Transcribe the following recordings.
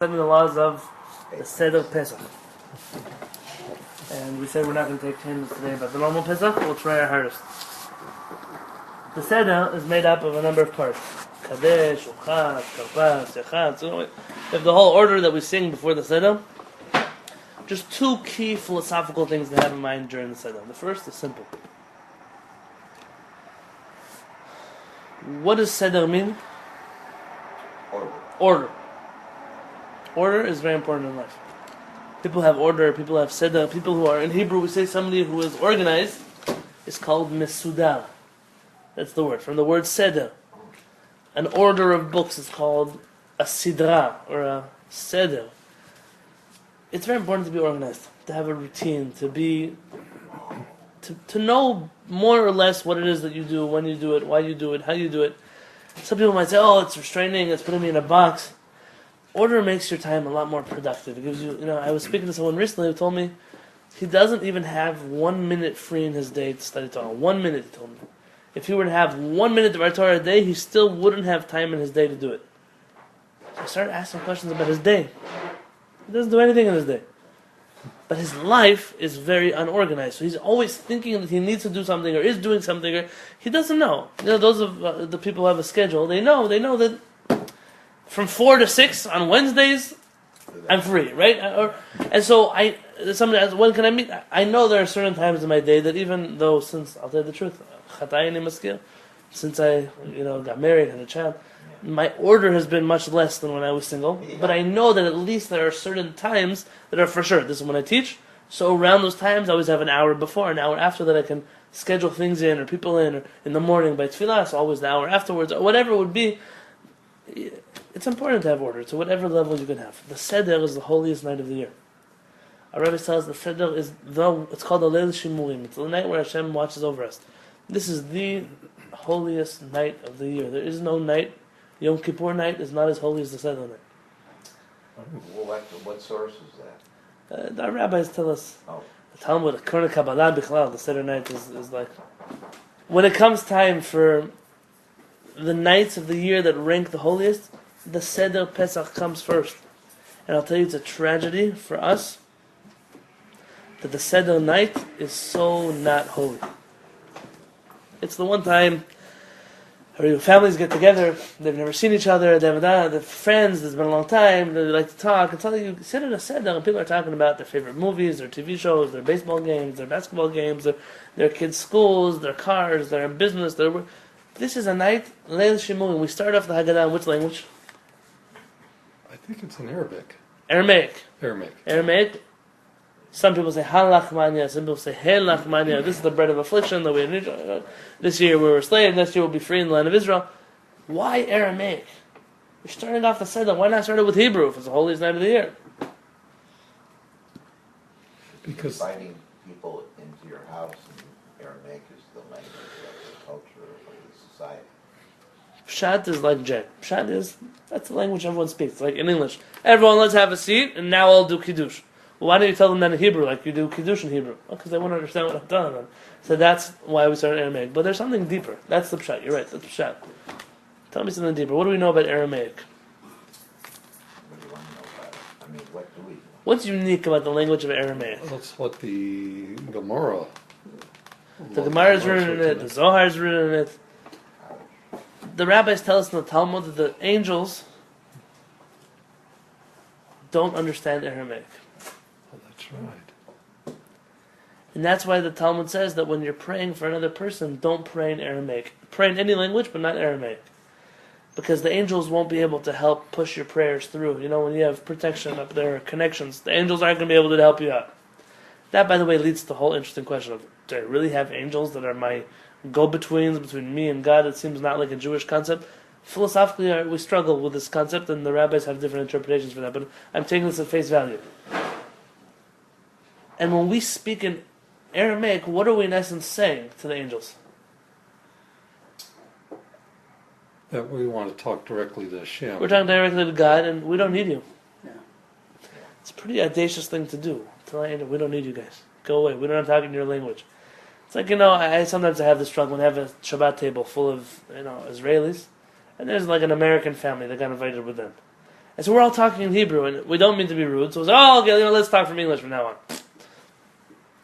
Studying the laws of the Seder Pesach. And we said we're not going to take changes today, but the normal Pesach, we'll try our hardest. The Seder is made up of a number of parts. Kadesh, Uchat, Karpas, Yachat. So we have the whole order that we sing before the Seder. Just two key philosophical things to have in mind during the Seder. The first is simple. What does Seder mean? Order. Order is very important in life. People have order, people have Seder, people who are, in Hebrew we say somebody who is organized is called Mesudar. That's the word, from the word Seder. An order of books is called a Sidra, or a Seder. It's very important to be organized, to have a routine, to know more or less what it is that you do, when you do it, why you do it, how you do it. Some people might say, oh, it's restraining, it's putting me in a box. Order makes your time a lot more productive. It gives you, I was speaking to someone recently who told me he doesn't even have 1 minute free in his day to study Torah. 1 minute, he told me. If he were to have 1 minute to write Torah a day, he still wouldn't have time in his day to do it. So I started asking questions about his day. He doesn't do anything in his day. But his life is very unorganized. So he's always thinking that he needs to do something or is doing something, or he doesn't know. Those of the people who have a schedule, they know that from 4 to 6 on Wednesdays, I'm free, right? And so somebody asked, when can I meet? I know there are certain times in my day that even though, since, I'll tell you the truth, since I got married, had a child, my order has been much less than when I was single. But I know that at least there are certain times that are for sure. This is when I teach. So around those times, I always have an hour before, an hour after that I can schedule things in, or people in, or in the morning by tefillah, so always the hour afterwards, or whatever it would be. It's important to have order, to whatever level you can have. The Seder is the holiest night of the year. Our Rabbi tells the Seder is it's called the Leil Shimurim. It's the night where Hashem watches over us. This is the holiest night of the year. There is no night. Yom Kippur night is not as holy as the Seder night. What source is that? Our rabbis tell us. The Talmud, the Korna Kabbalah Bichlal, the Seder night is like, when it comes time for the nights of the year that rank the holiest, the Seder Pesach comes first. And I'll tell you, it's a tragedy for us that the Seder night is so not holy. It's the one time families get together, they've never seen each other, they're friends, it's been a long time, they like to talk, and suddenly you sit at a Seder and people are talking about their favorite movies, their TV shows, their baseball games, their basketball games, their kids' schools, their cars, their business, This is a night, Leil Shimurim. We start off the Haggadah in which language? I think it's in Arabic. Aramaic. Some people say Halachmania, some people say Helachmania. This is the bread of affliction that we had. This year we were slaves, next year we'll be free in the land of Israel. Why Aramaic? We're starting off the Seder. Why not start it with Hebrew if it's the holiest night of the year? Because inviting people into your house in Aramaic is the language of the culture of the society. Pshat is like J. That's the language everyone speaks. It's like in English. Everyone, let's have a seat, and now I'll do Kiddush. Well, why don't you tell them that in Hebrew, like you do Kiddush in Hebrew? Because they won't understand what I'm telling them. So that's why we started Aramaic. But there's something deeper. That's the Pshat. You're right, that's Pshat. Tell me something deeper. What do we know about Aramaic? What do you want to know about it? I mean, what do we know? What's unique about the language of Aramaic? That's what the Gemara. The Gemara is written in it. The Zohar is written in it. The rabbis tell us in the Talmud that the angels don't understand Aramaic. Oh, that's right. And that's why the Talmud says that when you're praying for another person, don't pray in Aramaic. Pray in any language, but not Aramaic. Because the angels won't be able to help push your prayers through. When you have protection up there, connections, the angels aren't going to be able to help you out. That, by the way, leads to the whole interesting question of, do I really have angels that are my go-betweens between me and God? It seems not like a Jewish concept. Philosophically, we struggle with this concept, and the rabbis have different interpretations for that, but I'm taking this at face value. And when we speak in Aramaic, what are we in essence saying to the angels? That we want to talk directly to Hashem. We're talking directly to God, and we don't need you. Yeah. It's a pretty audacious thing to do. Tell the angel, we don't need you guys. Go away. We don't have to talk in your language. It's like, I sometimes have this struggle when I have a Shabbat table full of, Israelis, and there's like an American family that got invited with them. And so we're all talking in Hebrew, and we don't mean to be rude. So it's okay, let's talk from English from now on.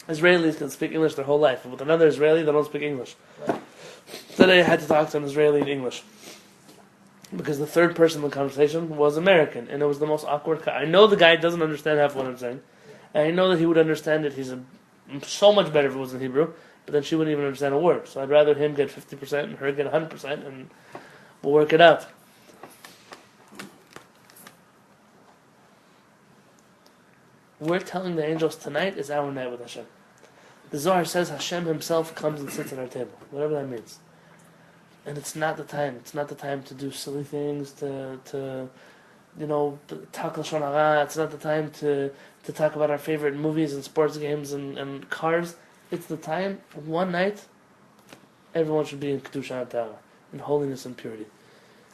Israelis can speak English their whole life, but with another Israeli, they don't speak English. Today I had to talk to an Israeli in English because the third person in the conversation was American, and it was the most awkward. I know the guy doesn't understand half what I'm saying, and I know that he would understand it. He's so much better if it was in Hebrew, but then she wouldn't even understand a word. So I'd rather him get 50% and her get 100%, and we'll work it out. We're telling the angels tonight is our night with Hashem. The Zohar says Hashem Himself comes and sits at our table, whatever that means. And it's not the time. It's not the time to do silly things, to talk Lashon Hara. It's not the time to talk about our favorite movies and sports games and cars. It's the time, one night, everyone should be in Kedusha and Tahara, in holiness and purity.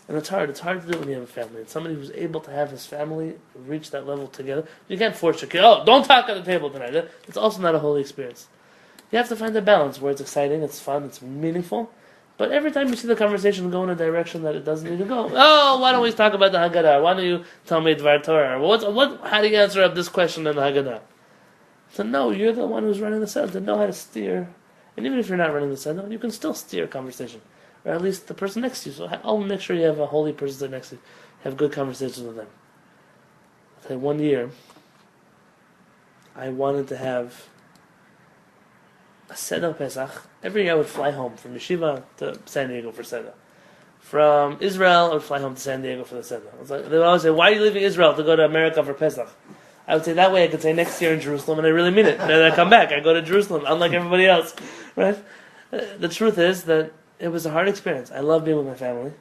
And it's hard. It's hard to do it when you have a family. And somebody who's able to have his family reach that level together. You can't force your kid, don't talk at the table tonight. It's also not a holy experience. You have to find a balance where it's exciting, it's fun, it's meaningful. But every time you see the conversation go in a direction that it doesn't need to go, why don't we talk about the Haggadah? Why don't you tell me Dvar Torah? How do you answer up this question in the Haggadah? So no, you're the one who's running the Seder, to know how to steer. And even if you're not running the Seder, you can still steer conversation. Or at least the person next to you. So I'll make sure you have a holy person sitting next to you. Have good conversations with them. I'll tell you, one year, I wanted to have a Seder Pesach. Every year I would fly home from Yeshiva to San Diego for Seder. From Israel, I would fly home to San Diego for the Seder. They would always say, why are you leaving Israel to go to America for Pesach? I would say that way I could say next year in Jerusalem, and I really mean it. And then I come back, I go to Jerusalem, unlike everybody else. Right? The truth is that it was a hard experience. I love being with my family.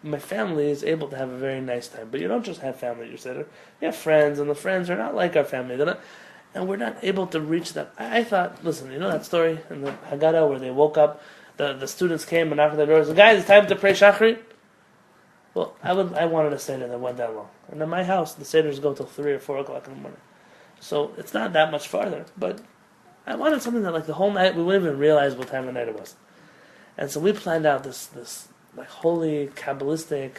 My family is able to have a very nice time. But you don't just have family at your Seder. You have friends, and the friends are not like our family. And we're not able to reach that. I thought, listen, you know that story in the Haggadah where they woke up, the students came and after the doors, guys, it's time to pray Shachrit? Well, I wanted a Seder that went that long. And in my house, the Seders go till 3 or 4 o'clock in the morning. So it's not that much farther. But I wanted something that like the whole night, we wouldn't even realize what time of night it was. And so we planned out this like holy, Kabbalistic,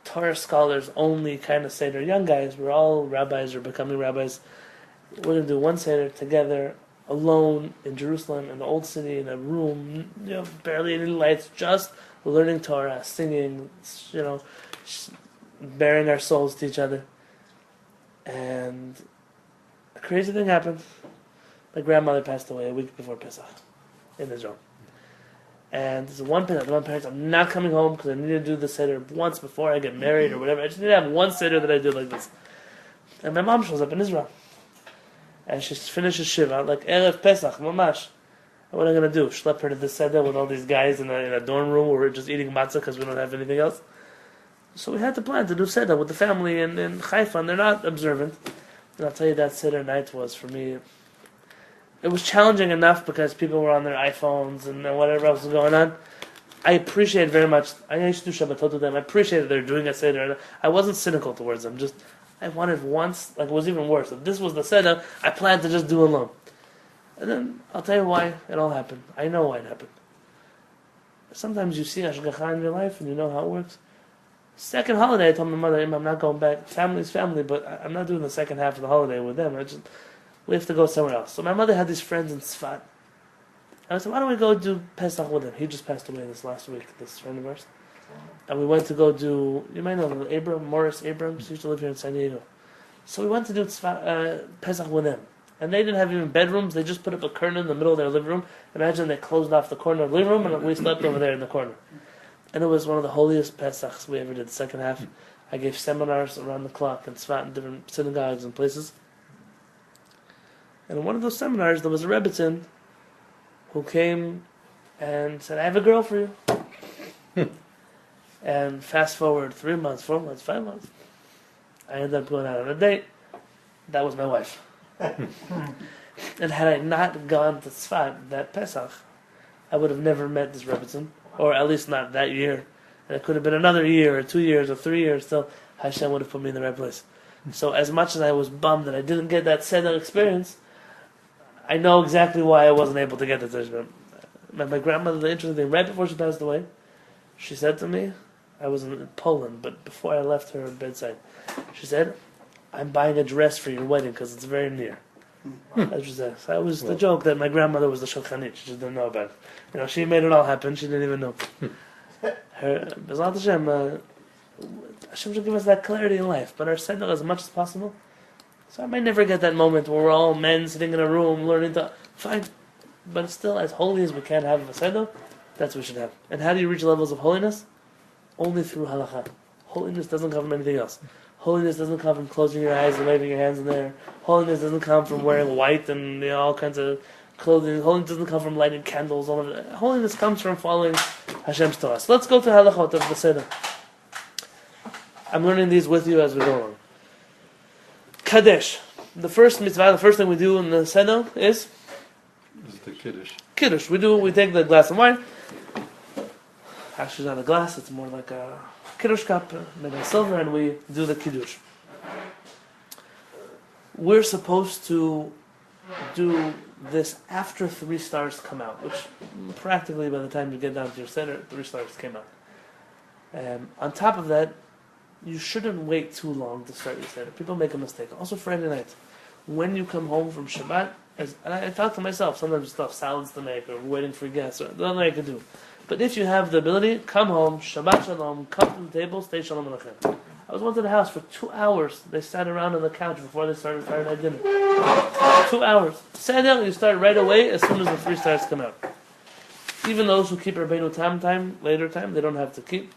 Torah scholars only kind of Seder. Young guys, we're all rabbis or becoming rabbis. We're going to do one Seder together, alone, in Jerusalem, in the old city, in a room, barely any lights, just learning Torah, singing, bearing our souls to each other. And a crazy thing happened. My grandmother passed away a week before Pesach in Israel. And there's one parents, I'm not coming home because I need to do the Seder once before I get married or whatever. I just need to have one Seder that I do like this. And my mom shows up in Israel. And she finishes Shiva, like Erev Pesach, mamash. And what am I going to do? Schlep her to the Seder with all these guys in a dorm room where we're just eating matzah because we don't have anything else? So we had to plan to do Seder with the family in Haifa, and they're not observant. And I'll tell you, that Seder night was, for me, it was challenging enough because people were on their iPhones and whatever else was going on. I appreciate very much, I used to do Shabbatot with them, I appreciated they're doing a Seder. I wasn't cynical towards them, just I wanted once, like it was even worse. If this was the Seder, I planned to just do alone. And then I'll tell you why it all happened. I know why it happened. Sometimes you see Hashgacha in your life and you know how it works. Second holiday, I told my mother, I'm not going back. Family's family, but I'm not doing the second half of the holiday with them. We have to go somewhere else. So my mother had these friends in Tzfat. I said, why don't we go do Pesach with him? He just passed away this last week, this friend of ours. And we went to go do, you might know Morris Abrams, he used to live here in San Diego. So we went to do Pesach with them. And they didn't have even bedrooms, they just put up a curtain in the middle of their living room. Imagine they closed off the corner of the living room and we slept over there in the corner. And it was one of the holiest Pesachs we ever did, the second half. I gave seminars around the clock in Tzfat in different synagogues and places. And in one of those seminars, there was a Rebbitzin who came and said, I have a girl for you. And fast forward 3 months, 4 months, 5 months, I ended up going out on a date. That was my wife. And had I not gone to Tzfat that Pesach, I would have never met this Rebbitzin, or at least not that year. And it could have been another year, or 2 years, or 3 years, still Hashem would have put me in the right place. So as much as I was bummed that I didn't get that Seder experience, I know exactly why I wasn't able to get the Seder. My grandmother, the interesting thing, right before she passed away, she said to me, I was in Poland, but before I left her bedside, she said, "I'm buying a dress for your wedding because it's very near." That's what she said. So that was the joke that my grandmother was the shulchanit. She just didn't know about it. She made it all happen. She didn't even know. B'ezrat Hashem, Hashem should give us that clarity in life, but our seder as much as possible. So I might never get that moment where we're all men sitting in a room learning to. Fine, but still, as holy as we can have a seder, that's what we should have. And how do you reach levels of holiness? Only through halakha. Holiness doesn't come from anything else. Holiness doesn't come from closing your eyes and waving your hands in there. Holiness doesn't come from wearing white and all kinds of clothing. Holiness doesn't come from lighting candles. All of that. Holiness comes from following Hashem's Torah. So let's go to halachot of the Seder. I'm learning these with you as we go along. Kadesh. The first mitzvah, the first thing we do in the Seder is the Kiddush. Kiddush. We take the glass of wine. Actually, it's not a glass, it's more like a Kiddush cup made of silver, and we do the Kiddush. We're supposed to do this after 3 stars come out, which practically by the time you get down to your Seder, 3 stars came out. On top of that, you shouldn't wait too long to start your Seder. People make a mistake. Also Friday night. When you come home from Shabbat, and I talk to myself, sometimes stuff, salads to make, or waiting for guests, or nothing I can do. But if you have the ability, come home, Shabbat Shalom, come to the table, stay Shalom Aleichem. I was once at a house for 2 hours. They sat around on the couch before they started Friday night dinner. 2 hours. Sat down, you start right away as soon as the 3 stars come out. Even those who keep Rabbeinu Tam time, later time, they don't have to keep.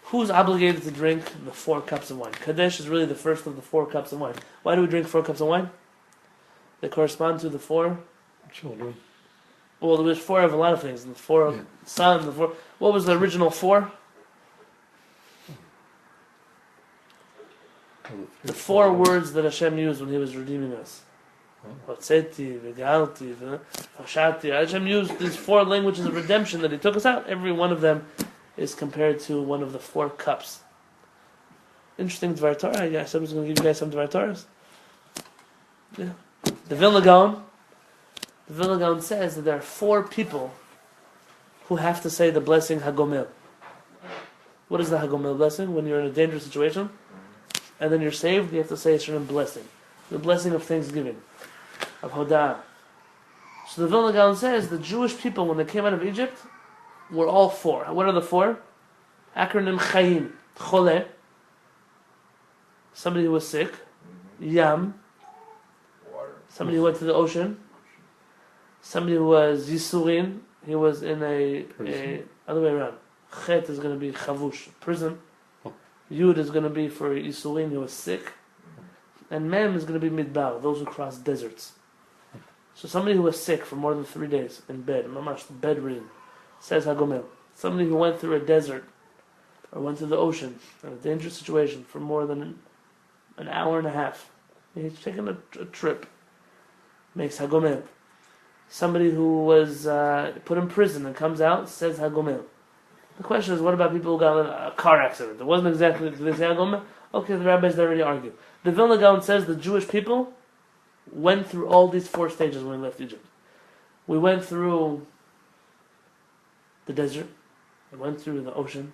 Who's obligated to drink the 4 cups of wine? Kadesh is really the first of the 4 cups of wine. Why do we drink 4 cups of wine? They correspond to the 4 children. Well, there's 4 of a lot of things. The 4 of sun, the 4. What was the original 4? The 4 words that Hashem used when He was redeeming us. Hotzeti, Vegalti, Hoshati. Hashem used these 4 languages of redemption that He took us out. Every one of them is compared to one of the 4 cups. Interesting Dvar Torah. I guess I was going to give you guys some Dvar Torahs. Yeah. The Vilna Gaon says that there are 4 people who have to say the blessing Hagomel. What is the Hagomel blessing? When you're in a dangerous situation and then you're saved, you have to say a certain blessing. The blessing of thanksgiving, of Hoda'ah. So the Vilna Gaon says the Jewish people, when they came out of Egypt, were all 4. What are the 4? Acronym Chaim. Chole, somebody who was sick. Yam, somebody who went to the ocean. Somebody who was Yisurin, he was in a other way around. Chet is going to be Chavush, prison. Yud is going to be for Yisurin, he was sick. And Mem is going to be Midbar, those who cross deserts. So somebody who was sick for more than 3 days in bed, mamash, bedridden, says Hagomel. Somebody who went through a desert or went to the ocean in a dangerous situation for more than an hour and a half. He's taken a trip. Makes Hagomel. Somebody who was put in prison and comes out says Hagomel. The question is, what about people who got in a car accident? It wasn't exactly, did they say Hagomel? Okay, the rabbis already argue. The Vilna Gaon says the Jewish people went through all these 4 stages when we left Egypt. We went through the desert. We went through the ocean.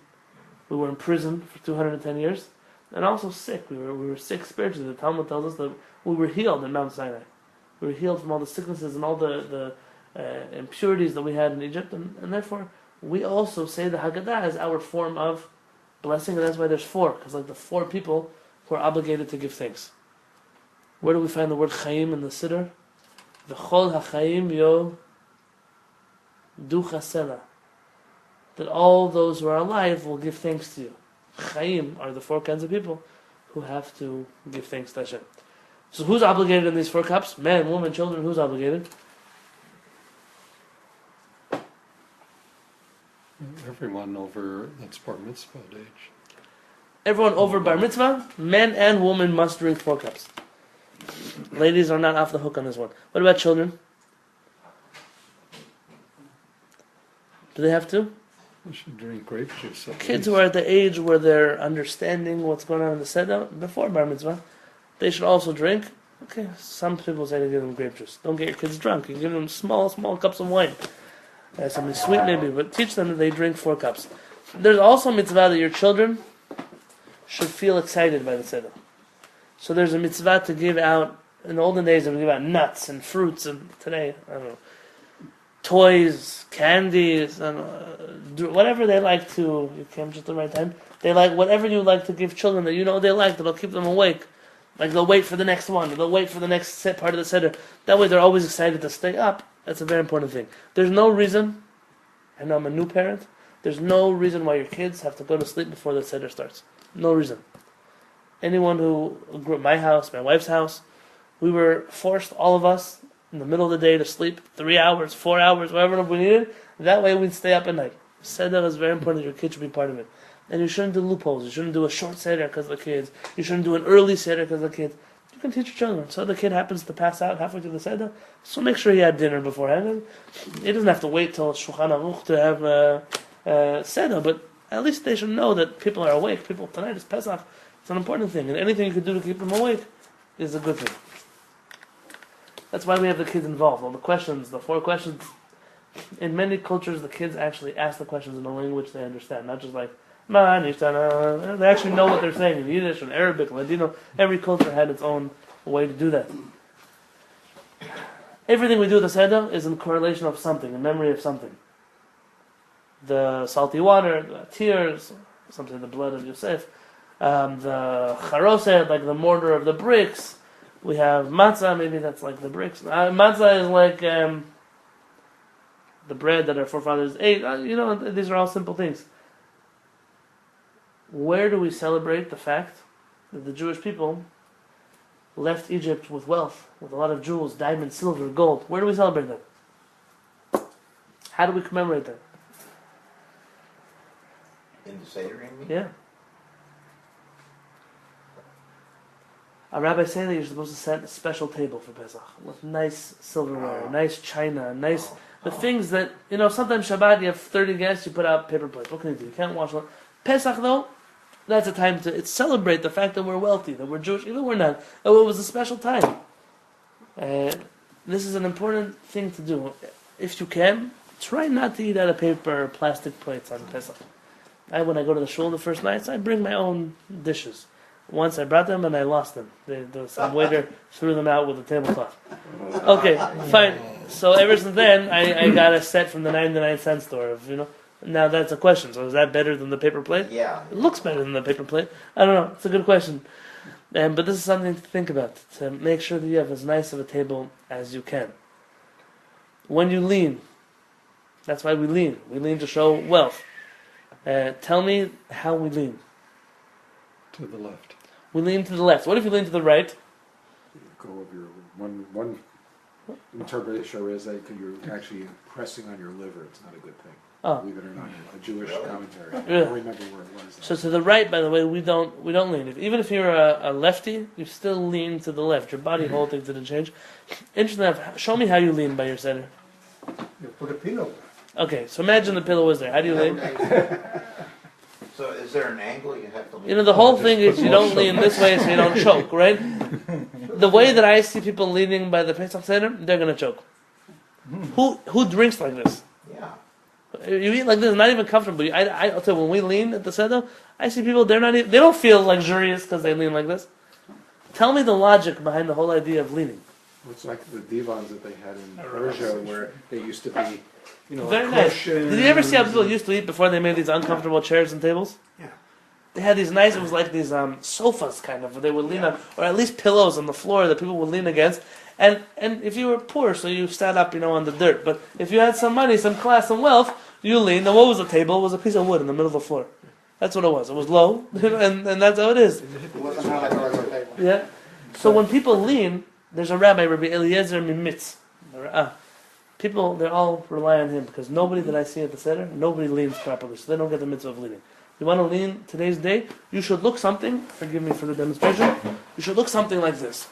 We were in prison for 210 years. And also sick. We were sick spiritually. The Talmud tells us that we were healed in Mount Sinai. We were healed from all the sicknesses and all the impurities that we had in Egypt. And therefore, we also say the Haggadah as our form of blessing. And that's why there's 4. Because like the 4 people who are obligated to give thanks. Where do we find the word Chaim in the Siddur? V'chol ha'chaim yo du chasela. That all those who are alive will give thanks to you. Chaim are the 4 kinds of people who have to give thanks to Hashem. So who's obligated in these 4 cups? Man, woman, children, who's obligated? Everyone over that's bar mitzvah age. Everyone over bar mitzvah, men and women must drink 4 cups. Ladies are not off the hook on this one. What about children? Do they have to? They should drink grape juice. Kids who are at the age where they're understanding what's going on in the Seder before bar mitzvah, they should also drink. Okay, some people say to give them grape juice. Don't get your kids drunk. You give them small cups of wine. something sweet maybe, but teach them that they drink 4 cups. There's also a mitzvah that your children should feel excited by the Seder. So there's a mitzvah to give out, in the olden days they would give out nuts and fruits, and today, I don't know, toys, candies, and whatever they like to, you came just at the right time, they like whatever you like to give children that you know they like, that'll keep them awake. Like they'll wait for the next one, they'll wait for the next part of the Seder. That way they're always excited to stay up. That's a very important thing. There's no reason, I know I'm a new parent, there's no reason why your kids have to go to sleep before the Seder starts. No reason. Anyone who grew up my house, my wife's house, we were forced, all of us, in the middle of the day to sleep 3 hours, 4 hours, whatever we needed. That way we'd stay up at night. Seder is very important that your kids should be part of it. And you shouldn't do loopholes. You shouldn't do a short Seder because of the kids. You shouldn't do an early Seder because of the kids. You can teach your children. So the kid happens to pass out halfway through the Seder, so make sure he had dinner beforehand. He doesn't have to wait till Shulchan Aruch to have Seder, but at least they should know that people are awake. People, tonight is Pesach. It's an important thing. And anything you can do to keep them awake is a good thing. That's why we have the kids involved. All the questions, the 4 questions. In many cultures, the kids actually ask the questions in a language they understand, not just like, man, they actually know what they're saying in Yiddish and Arabic, Ladino. Every culture had its own way to do that. Everything we do at the Seder is in correlation of something, in memory of something. The salty water, the tears, something the blood of Yosef, the charoset, like the mortar of the bricks. We have matzah, maybe that's like the bricks. Matzah is like the bread that our forefathers ate. These are all simple things. Where do we celebrate the fact that the Jewish people left Egypt with wealth, with a lot of jewels, diamonds, silver, gold? Where do we celebrate that? How do we commemorate that? In the Seder, you mean? Yeah. Our rabbis say that you're supposed to set a special table for Pesach with nice silverware, nice china, the things that, sometimes Shabbat you have 30 guests, you put out paper plates. What can you do? You can't wash them. Pesach though, that's a time to celebrate the fact that we're wealthy, that we're Jewish, even we're not. Oh, it was a special time. This is an important thing to do. If you can, try not to eat out of paper or plastic plates on Pesach. When I go to the shul the first nights, I bring my own dishes. Once I brought them and I lost them. Some waiter threw them out with a tablecloth. Okay, fine. So ever since then, I got a set from the 99-cent store. Now that's a question. So is that better than the paper plate? Yeah. It looks better than the paper plate. I don't know. It's a good question. But this is something to think about. To make sure that you have as nice of a table as you can. When you lean, that's why we lean. We lean to show wealth. Tell me how we lean. To the left. We lean to the left. What if you lean to the right? Go over your one interpretation is that you're actually pressing on your liver. It's not a good thing. Oh. Believe it or not, a Jewish commentary. I Really? don't remember where it was. So to the right, by the way, we don't lean. Even if you're a lefty, you still lean to the left. Your body whole thing didn't change. Interesting enough, show me how you lean by your Seder. You put a pillow. Okay, so imagine the pillow was there. How do you lean? So is there an angle you have to lean? The whole thing is you don't lean this way so you don't choke, right? The way that I see people leaning by the Pesach Seder, they're going to choke. Who drinks like this? Yeah. You eat like this, not even comfortable. I'll tell you, when we lean at the Seder, I see people, they don't feel luxurious because they lean like this. Tell me the logic behind the whole idea of leaning. It's like the divans that they had in Persia where they used to be, Very nice. Did you ever see how people used to eat before they made these uncomfortable chairs and tables? Yeah. They had these nice, it was like these sofas kind of, where they would lean on, or at least pillows on the floor that people would lean against. And if you were poor, so you sat up, on the dirt. But if you had some money, some class, some wealth, you leaned. And what was the table? It was a piece of wood in the middle of the floor. That's what it was. It was low, and that's how it is. It wasn't how I was a table. Yeah. So when people lean, there's a rabbi, Rabbi Eliezer Mimitz. People, they all rely on him because nobody that I see at the Seder, nobody leans properly, so they don't get the mitzvah of leaning. You want to lean today's day, you should look something, forgive me for the demonstration, you should look something like this.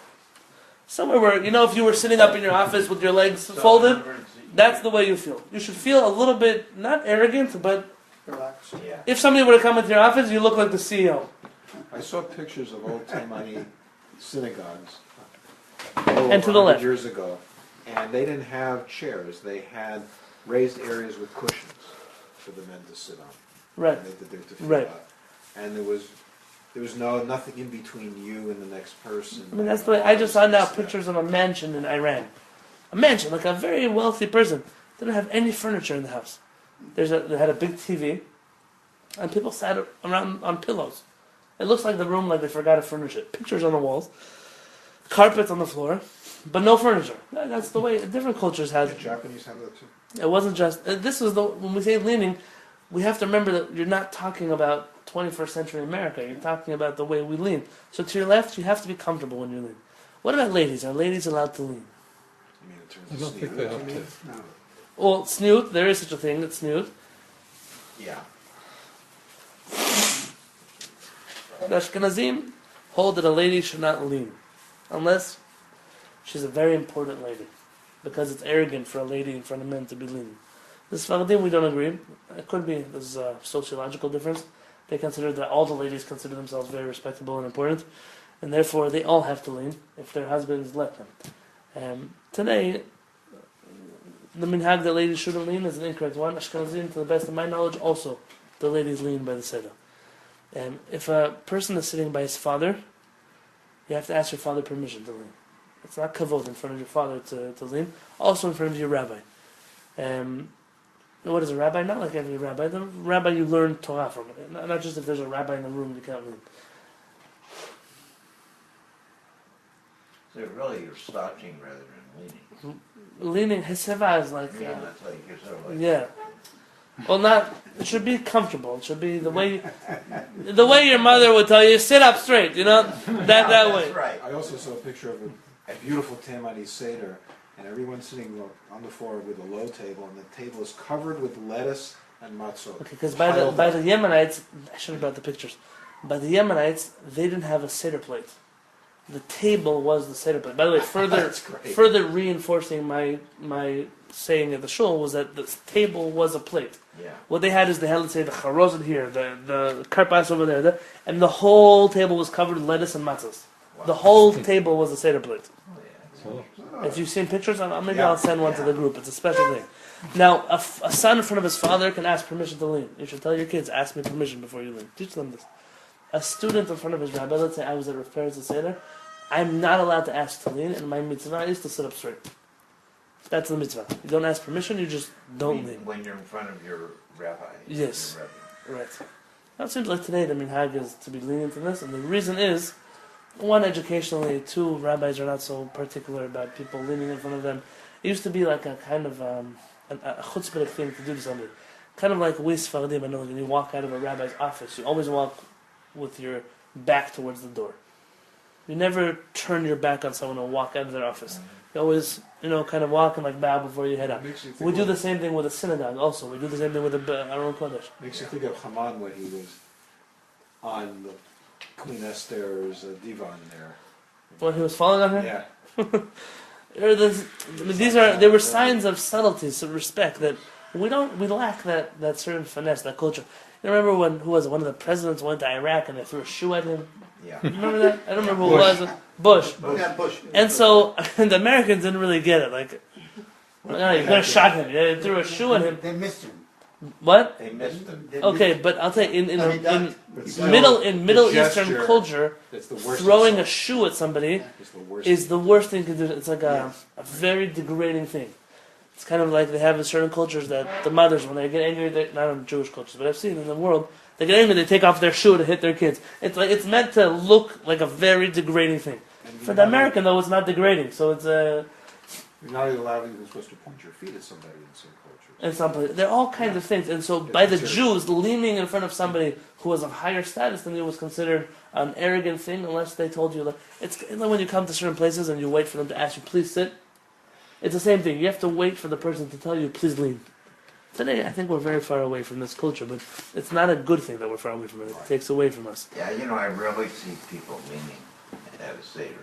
Somewhere where, if you were sitting up in your office with your legs folded, that's the way you feel. You should feel a little bit, not arrogant, but Relax. Yeah. if somebody were to come into your office, you look like the CEO. I saw pictures of old Taimani synagogues. And to the left. Years ago. And they didn't have chairs. They had raised areas with cushions for the men to sit on. Right. And they did their tefillah. Right. And there was nothing in between you and the next person. I mean, that's the way. I just saw now pictures of a mansion in Iran. A mansion, like a very wealthy person. They don't have any furniture in the house. They had a big TV, and people sat around on pillows. It looks like the room like they forgot to furnish it. Pictures on the walls, carpets on the floor, but no furniture. That's the way different cultures The have. Japanese have that too. It wasn't just. This was when we say leaning, we have to remember that you're not talking about 21st century America. You're talking about the way we lean. So to your left, you have to be comfortable when you lean. What about ladies? Are ladies allowed to lean? You mean in terms I of don't think they have to. No. Well, snoot. There is such a thing. It's snoot. Yeah. The Ashkenazim hold that a lady should not lean, unless she's a very important lady, because it's arrogant for a lady in front of men to be leaning. The Sephardim, we don't agree. It could be there's a sociological difference. They consider that all the ladies consider themselves very respectable and important, and therefore they all have to lean if their husbands let them. Today, the minhag that ladies shouldn't lean is an incorrect one. Ashkenazim, to the best of my knowledge, also the ladies lean by the Seder. If a person is sitting by his father, you have to ask your father permission to lean. It's not kavod in front of your father to lean. Also in front of your rabbi. What is a rabbi? Not like every rabbi. The rabbi you learn Torah from. Not just if there's a rabbi in the room you can't lean. So really you're slouching rather than leaning. Leaning, heseva is like... Yeah, that's like you're sort of like... Yeah. Well, not. It should be comfortable. It should be the way your mother would tell you. Sit up straight. You know that way. That's right. I also saw a picture of a beautiful Tamani Seder, and everyone's sitting on the floor with a low table, and the table is covered with lettuce and matzot. Okay, because by the Yemenites, I should have brought the pictures. By the Yemenites, they didn't have a Seder plate. The table was the Seder plate. By the way, further reinforcing my saying at the shul was that the table was a plate. Yeah. What they had is they had, let's say, the charozet here, the karpas over there, and the whole table was covered with lettuce and matzahs. Wow. The whole table was a Seder plate. Oh, yeah. So, If you've seen pictures, maybe Yeah. I'll send one to the group. It's a special thing. Now, a son in front of his father can ask permission to lean. You should tell your kids, ask me permission before you lean. Teach them this. A student in front of his rabbi, let's say I was at Rav Peretz's Seder, I'm not allowed to ask to lean, and my mitzvah is to sit up straight. That's the mitzvah. You don't ask permission, you just don't lean. When you're in front of your rabbi. Yes. Your rabbi. Right. Now it seems like today the minhag is to be lenient in this, and the reason is, one, educationally, two, rabbis are not so particular about people leaning in front of them. It used to be like a kind of a chutzpah thing to do to somebody. Kind of like we Sephardim, I know, when you walk out of a rabbi's office, you always walk with your back towards the door. You never turn your back on someone and walk out of their office. You always, kind of walk and like bow before you head out. We do the same thing with a synagogue also. We do the same thing with our own Kodesh. Makes you think of Haman when he was on the Queen Esther's divan there. When he was falling on her? Yeah. There were signs of subtleties, of respect that we lack that certain finesse, that culture. You remember one of the presidents went to Iraq and they threw a shoe at him? Yeah. Remember that? I don't remember who it was. Bush. Yeah, Bush. And so the Americans didn't really get it. Like, no, you could have shot him. They threw a shoe at him. They missed him. What? They missed him. Okay, but I'll tell you, No, he died. But Middle the Eastern gesture, culture, it's the worst throwing a insult. shoe at somebody It's the worst. is the worst thing you can do. It's like a very degrading thing. It's kind of like they have in certain cultures that the mothers, when they get angry, not in Jewish cultures, but I've seen in the world, they get angry, they take off their shoe to hit their kids. It's meant to look like a very degrading thing. For the American, though, it's not degrading. So it's You're not even supposed to point your feet at somebody in some cultures. and something. There are all kinds of things. And so by the Jews, leaning in front of somebody who was of higher status than you was considered an arrogant thing, unless they told you, like, it's like when you come to certain places and you wait for them to ask you, please sit. It's the same thing. You have to wait for the person to tell you, please lean. Today, I think we're very far away from this culture, but it's not a good thing that we're far away from it. It takes away from us. Yeah, I rarely see people leaning at a Seder.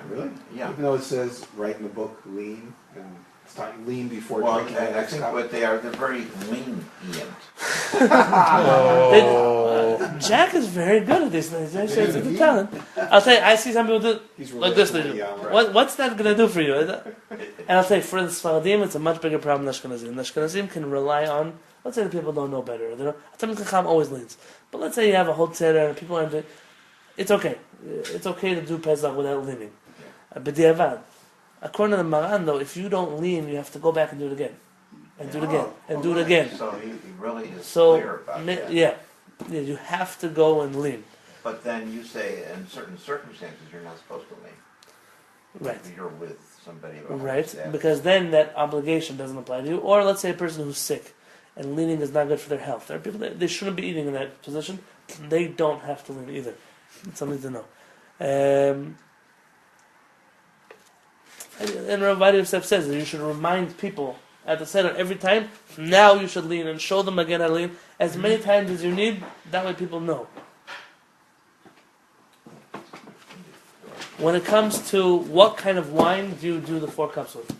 Really? Yeah. Even though it says right in the book, lean, and It's not lean before Well, drinking the I next think cup. what they are, they're very lenient. Jack is very good at these things. Jack says it's a talent. I'll tell you, I see some people do He's like this. They relationally do. young, right? What's that gonna do for you? And I'll tell you, for the Sephardim, it's a much bigger problem than Ashkenazim. The Ashkenazim can rely on, let's say the people don't know better. They don't, Talmid Chacham always leans. But let's say you have a whole tzeder and people aren't doing, it's okay. It's okay to do Pesach without leaning. B'diavad. According to the Maran, though, if you don't lean, you have to go back and do it again. And do it again. And do it again. So he really is So, clear about that. yeah, you have to go and lean. But then you say in certain circumstances you're not supposed to lean. Right. If you're with somebody of a higher Right, status. because then that obligation doesn't apply to you. Or let's say a person who's sick and leaning is not good for their health. There are people that they shouldn't be eating in that position. They don't have to lean either. It's something to know. And Rabbi Yosef says that you should remind people at the center every time. Now you should lean and show them again how to lean as many times as you need. That way people know. When it comes to what kind of wine do you do the 4 cups with?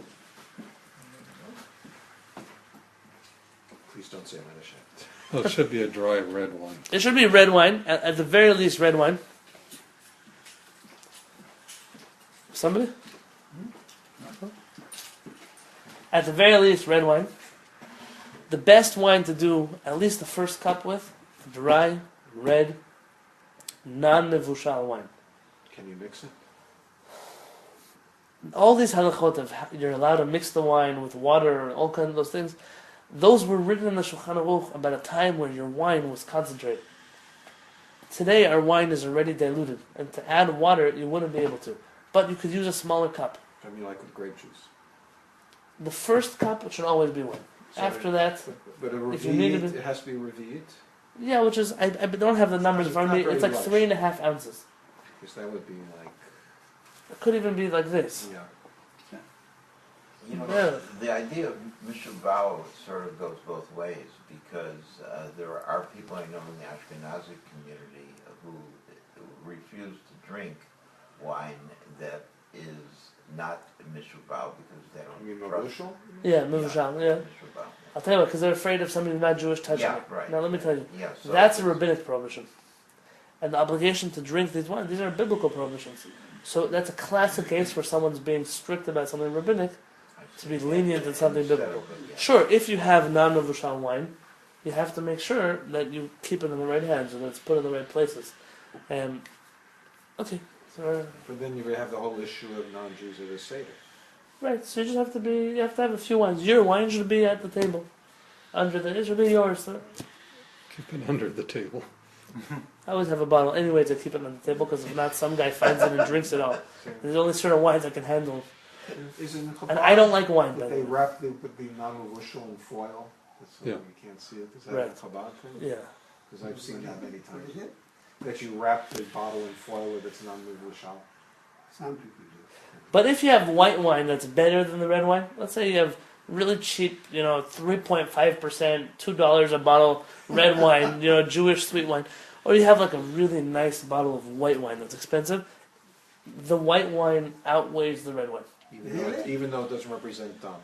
Please don't say Menashe. Well, it should be a dry red wine. It should be red wine, at the very least red wine. Somebody? At the very least red wine. The best wine to do at least the first cup with, dry, red, non-mevushal wine. Can you mix it? All these halachot of you're allowed to mix the wine with water and all kinds of those things, those were written in the Shulchan Aruch about a time when your wine was concentrated. Today our wine is already diluted, and to add water you wouldn't be able to. But you could use a smaller cup. I mean, like with grape juice. The first cup should always be wine. So After that, But a if you needed revi'it, it- it has to be revi'it, yeah, which is I don't have the numbers in front of me. Not It's like very much. 3.5 ounces. because that would be like, It could even be like this. yeah. You know, Yeah. the idea of Mishubao sort of goes both ways because there are people I know in the Ashkenazi community who refuse to drink wine that is not Mishubao because they don't You mean trust Mabushal? Yeah, Mivashal, yeah. Mishubao. I'll tell you what, because they're afraid of somebody who's not Jewish touching Yeah, it. right. Now let me tell you, Yeah, so that's a it's- rabbinic prohibition. And the obligation to drink these wines, these are biblical prohibitions. So that's a classic case where someone's being strict about something rabbinic to be lenient in something Instead biblical. of it, yeah. Sure, if you have non-Mevushal wine, you have to make sure that you keep it in the right hands and that it's put in the right places. Okay, so But then you would have the whole issue of non-Jews at a Seder. right, so you just have to you have to have a few wines. Your wine should be at the table. It should be yours, sir. Keep it under the table. I always have a bottle anyway to keep it on the table because if not, some guy finds it and drinks it all. There's only certain wines I can handle. Isn't And I don't like wine, by That the they way. wrap the non-Mabushal in foil, so Yeah. you can't see it. Is that Right. a Chabad thing? Yeah. Because I've seen that many times. That you wrap the bottle in foil with its non-Mabushal. Some people do. But if you have white wine that's better than the red wine, let's say you have really cheap, 3.5%, $2 a bottle red wine, Jewish sweet wine, or you have like a really nice bottle of white wine that's expensive, the white wine outweighs the red wine. Even though it doesn't represent dam.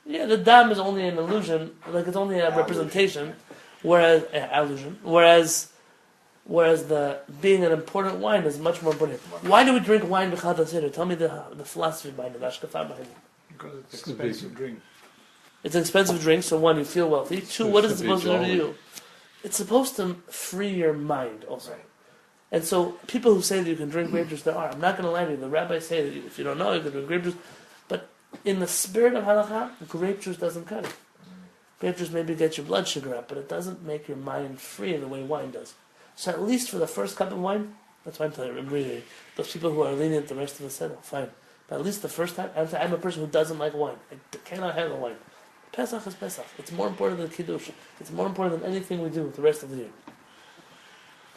Yeah, the dam is only an illusion, like it's only a representation, whereas the being an important wine is much more important. Why do we drink wine b'Kehillat Seder? Tell me the philosophy behind it, the ashkafa behind it. Because it's It's a expensive big- drink. It's an expensive drink, so one, you feel wealthy. Two, what is it Supposed to be supposed to do to jolly. you? It's supposed to free your mind also. Right. And so people who say that you can drink grape juice, there are. I'm not going to lie to you. The rabbis say that if you don't know, you can drink grape juice. But in the spirit of halakha, grape juice doesn't cut it. Grape juice maybe gets your blood sugar up, but it doesn't make your mind free in the way wine does. So at least for the first cup of wine, that's why I'm telling you, I'm reading. Those people who are lenient the rest of the set, fine. But at least the first time, I'm a person who doesn't like wine. I cannot handle wine. Pesach is Pesach. It's more important than Kiddush. It's more important than anything we do the rest of the year.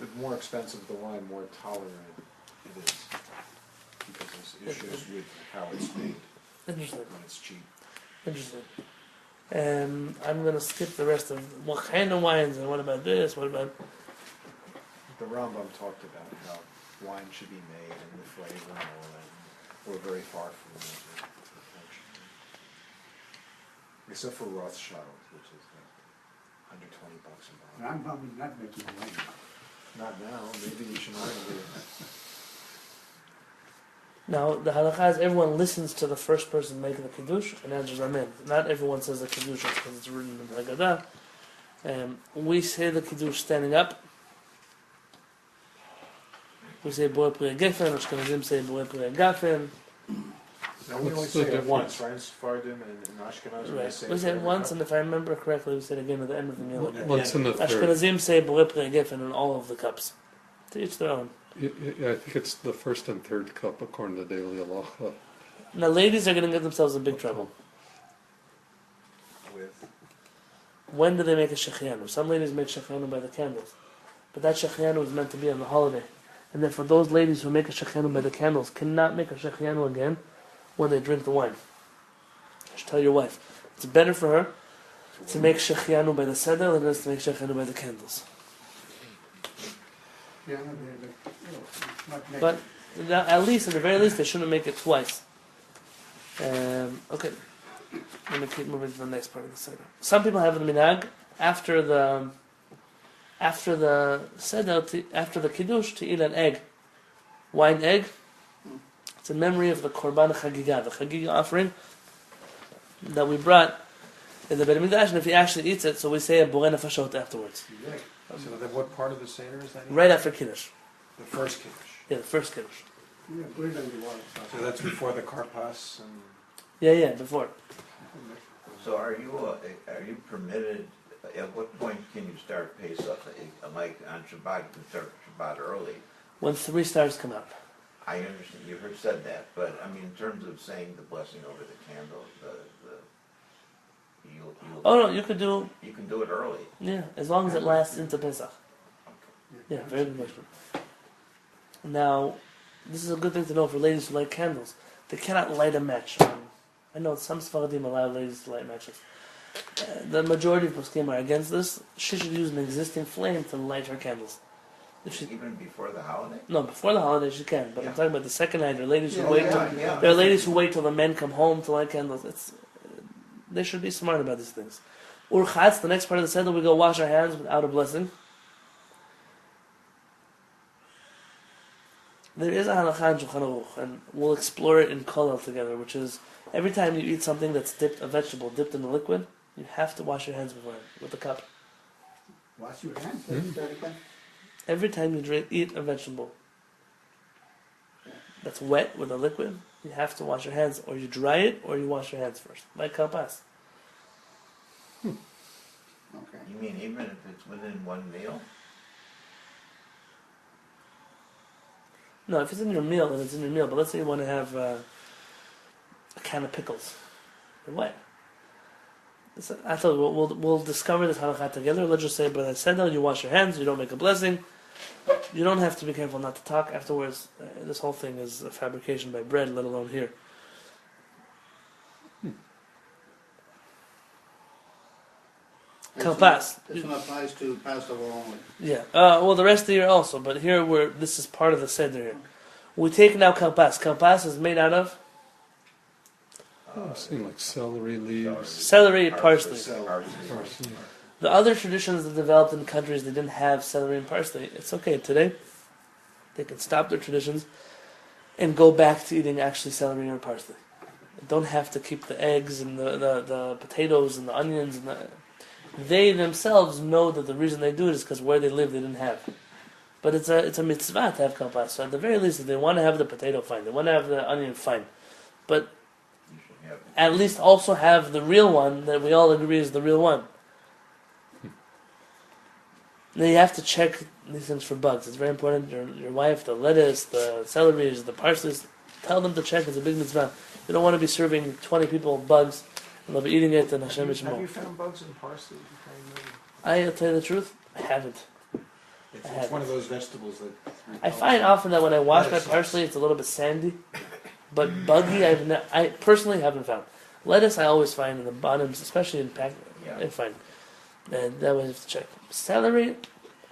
The more expensive the wine, more tolerant it is. Because there's issues with how it's made Interesting. when it's cheap. Interesting. I'm going to skip the rest of what kind of wines and what about this, what about... The Rambam talked about how wine should be made and the flavor and all that. We're very far from that. Except for Rothschild, which is like $120 a And bottle. I'm not making money. Not now, maybe you should learn to do it. Now, the halakha is everyone listens to the first person making the kiddush and answers amen. Not everyone says the kiddush because it's written in the Haggadah. We say the kiddush standing up. We say Borei Pri Gefen, Ashkenazim say Borei Pri Gafen. Now we only What's say the it difference? once, right? In Sephardim and in Ashkenaz, we Right. say We it say it every once, cup. and if I remember correctly, we say it again at the end of the meal. Again. What's in the third? Ashkenazim say Borei Pri Gefen in all of the cups. To each their own. Yeah, I think it's the first and third cup according to daily halacha. Now, ladies are going to get themselves in big trouble. With When do they make a shechianu? Some ladies make shechianu by the candles. But that shechianu is meant to be on the holiday. And then for those ladies who make a shechianu by the candles, cannot make a shechianu again when they drink the wine. Just tell your wife. It's better for her to make shechianu by the seder than it is to make shechianu by the candles. Yeah, not making. But at least, at the very least, they shouldn't make it twice. Okay. I'm going to keep moving to the next part of the seder. Some people have the minhag after the seder, after the kiddush, to eat an egg, wine egg. It's in memory of the korban chagigah, the chagigah offering that we brought in the Beit Hamikdash. And if he actually eats it, so we say a borei nefashot afterwards, so then what part of the Seder is that? right after kiddush. The first Kiddush. Yeah, the first kiddush. Yeah, put it in the water. So that's before the karpas and. Yeah, before. So are you permitted, at what point can you start Pesach? Like on Shabbat, you can start Shabbat early. When 3 stars come out. I understand, you heard said that, but I mean, in terms of saying the blessing over the candle, Oh no, you could do, you can do it early. yeah, as long as it lasts into Pesach. Yeah, very good question. Now, this is a good thing to know for ladies who light candles. They cannot light a match. I know some Sephardim allow ladies to light matches. The majority of poskim are against this. She should use an existing flame to light her candles. If she, Even before the holiday? no, before the holiday she can, but I'm Yeah. talking about the second night. There are ladies who Yeah, wait. yeah. There are ladies who wait till the men come home to light candles. They should be smart about these things. Urchatz, the next part of the seder, we go wash our hands without a blessing. There is a halakha in Shulchan Aruch, and we'll explore it in Kollel together, which is every time you eat something that's dipped, a vegetable dipped in a liquid, you have to wash your hands beforehand with a cup. Wash your hands. Every time you eat a vegetable that's wet with a liquid, you have to wash your hands, or you dry it, or you wash your hands first. Like kalpas. Okay. You mean even if it's within one meal? No, if it's in your meal, then it's in your meal. But let's say you want to have a can of pickles. They're wet. I thought we'll discover this halakha together. Let's just say, but I said, no, you wash your hands, you don't make a blessing. You don't have to be careful not to talk afterwards. This whole thing is a fabrication by bread, let alone here. Kalpas. This one applies to Passover only. Yeah. Well, the rest of the year also, but here this is part of the seder here. We take now kalpas. Kalpas is made out of I've seen like celery leaves. celery, parsley. Parsley. The other traditions that developed in countries that didn't have celery and parsley, it's okay today. They can stop their traditions and go back to eating actually celery and parsley. They don't have to keep the eggs and the potatoes and the onions. And they themselves know that the reason they do it is because where they live they didn't have. But it's a mitzvah to have kalpas. So at the very least, if they want to have the potato, fine. They want to have the onion, fine. But You should have at least also have the real one that we all agree is the real one. Now you have to check these things for bugs. It's very important. Your wife, the lettuce, the celery, the parsley, tell them to check. It's a big mitzvah. You don't want to be serving 20 people bugs and they'll be eating it and Hashem Have you Yishmor. found bugs in parsley? I'll tell you the truth, I haven't. It's one of those vegetables that. I find often that when I wash my Lettuce. parsley, it's a little bit sandy. But buggy, I personally haven't found. Lettuce, I always find in the bottoms, especially in pack. Yeah. I find. And that way you have to check. Celery,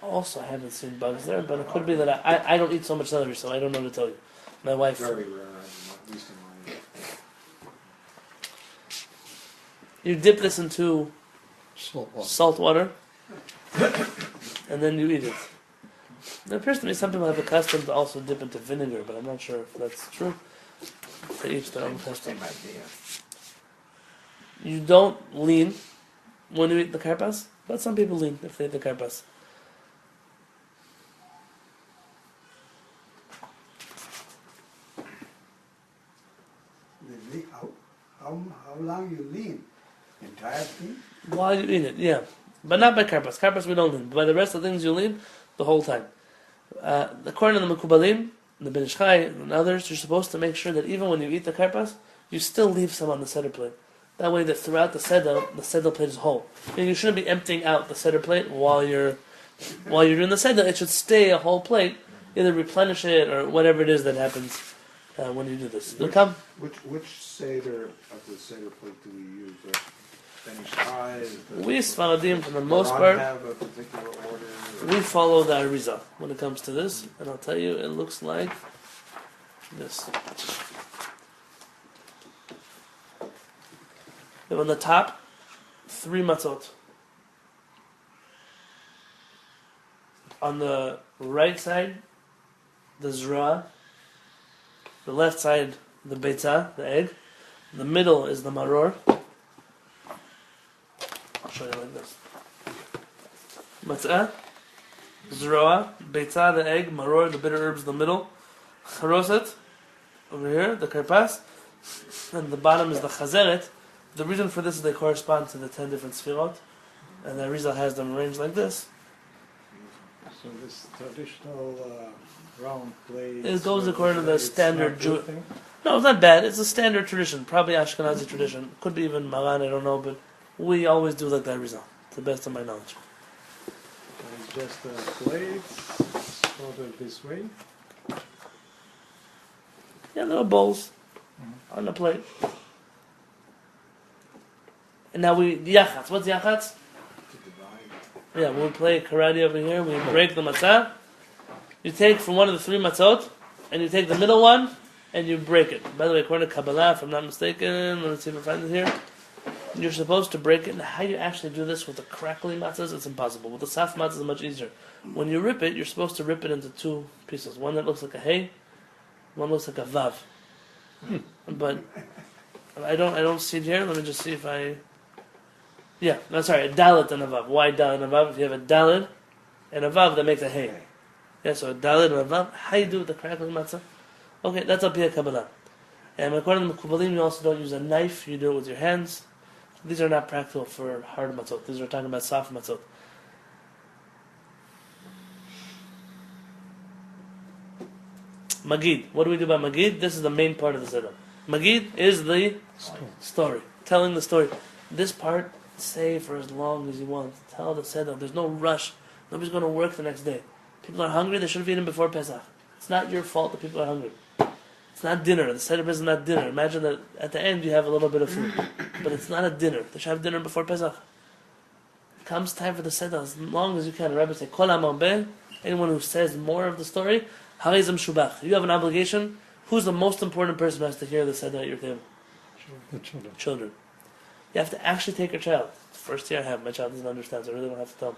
also I haven't seen bugs there, but it could be that I don't eat so much celery, so I don't know to tell you. My wife. Very rare, at least in my. You dip this into Salt water. salt water, and then you eat it. It appears to me some people have a custom to also dip into vinegar, but I'm not sure if that's true. To each their own custom. Same idea. You don't lean when you eat the karpas, but some people lean if they eat the karpas. How long you lean? Entire thing? While you eat it, yeah. But not by karpas. Karpas we don't lean. But by the rest of the things you lean the whole time. According to the Mekubalim, the Ben Ish Chai, and others, you're supposed to make sure that even when you eat the karpas, you still leave some on the Seder plate. That way that throughout the Seder plate is whole. And you shouldn't be emptying out the Seder plate while you're doing the Seder. It should stay a whole plate. Either replenish it or whatever it is that happens when you do this. Which Seder of the Seder plate do we use? Ben Ish Chai? We Sephardim, for the most Quran part, have a particular order? we follow the Arizal when it comes to this. And I'll tell you, it looks like this. We have on the top 3 matzot. On the right side, the zra. The left side, the beitza, the egg. The middle is the maror. I'll show you like this. Matzah, zroa, beitza, the egg, maror, the bitter herbs in the middle. Charoset, over here, the karpas. And the bottom is the chazeret. The reason for this is they correspond to the 10 different sfirot. And the Arizal has them arranged like this. So this traditional round plate. It goes according to the it's standard not Jew. good thing? No, it's not bad. It's a standard tradition. Probably Ashkenazi tradition. Could be even Maran, I don't know. But we always do like the Arizal, to the best of my knowledge. It's just a plate sorted this way. Yeah, little bowls on the plate. And now yachatz. What's yachatz? To divide. Yeah, when we play karate over here, we break the matzah. You take from one of the 3 matzot, and you take the middle one, and you break it. By the way, according to Kabbalah, if I'm not mistaken, let's see if I find it here. You're supposed to break it. And how you actually do this with the crackling matzahs, it's impossible. With the soft matzahs, it's much easier. When you rip it, you're supposed to rip it into 2 pieces. One that looks like a hay, one looks like a vav. But I don't see it here. Let me just see if I... Yeah, no, sorry, a dalet and a vav. Why dalet and a vav? If you have a dalet and a vav, that makes a hay. Yeah, so a dalet and a vav. How you do with the crackling matzah? Okay, that's up here Kabbalah. And according to the Mekubalim, you also don't use a knife. You do it with your hands. These are not practical for hard matzot. These are talking about soft matzot. Magid. What do we do by Magid? This is the main part of the Seder. Magid is the story. Telling the story. This part, say for as long as you want. Tell the Seder. There's no rush. Nobody's going to work the next day. People are hungry. They should have eaten before Pesach. It's not your fault that people are hungry. It's not dinner. The Seder is not dinner. Imagine that at the end you have a little bit of food. But it's not a dinner. They should have dinner before Pesach. It comes time for the Seder as long as you can. The Rabbi say, Kol HaMarbeh, anyone who says more of the story, Harizim Shubach. You have an obligation. Who's the most important person who has to hear the Seder at your table? The children. Children. You have to actually take your child. First year I have, my child doesn't understand, so I really don't have to tell him.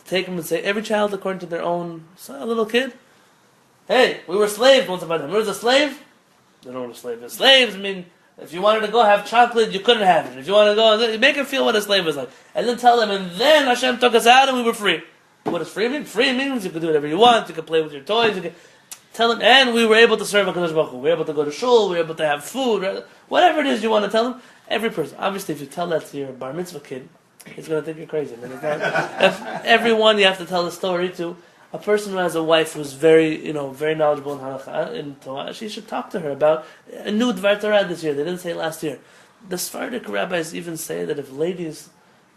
Take him and say, every child according to their own, so a little kid, hey, we were slaves once upon a time. Where's a slave? They don't know what a slave is. Slaves, I mean, if you wanted to go have chocolate, you couldn't have it. If you want to go, make him feel what a slave is like. And then tell them, and then Hashem took us out and we were free. What does free mean? Free means you can do whatever you want, you can play with your toys, you can tell them, and we were able to serve HaKadosh Baruch Hu. We were able to go to shul, we were able to have food, whatever it is you want to tell them. Every person, obviously if you tell that to your bar mitzvah kid, he's going to think you're crazy. I mean, everyone you have to tell the story to. A person who has a wife who's very knowledgeable in halakha, in Torah, she should talk to her about a new Dvar Torah this year. They didn't say last year. The Sephardic rabbis even say that if ladies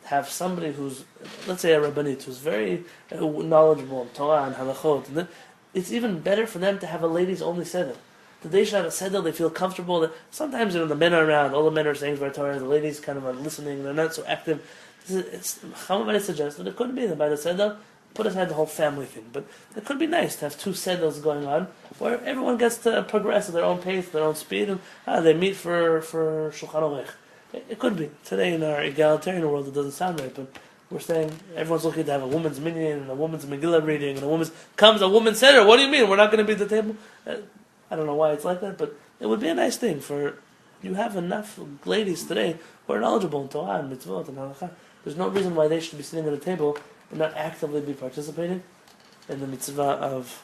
have somebody who's, let's say a rabbanit, who's very knowledgeable in Torah and halachot, it's even better for them to have a ladies-only seder. That they should have a seder, they feel comfortable. That sometimes the men are around, all the men are saying Dvar Torah, the ladies kind of are listening, they're not so active. Somebody suggested it couldn't be that by the seder, put aside the whole family thing, but it could be nice to have 2 seders going on, where everyone gets to progress at their own pace, their own speed, and they meet for Shulchan Aruch. It could be. Today in our egalitarian world it doesn't sound right, but we're saying everyone's looking to have a woman's minyan and a woman's Megillah reading and a woman's Seder. What do you mean? We're not going to be at the table? I don't know why it's like that, but it would be a nice thing for you have enough ladies today who are knowledgeable in Torah and mitzvot and halakha. There's no reason why they should be sitting at a table and not actively be participating in the mitzvah of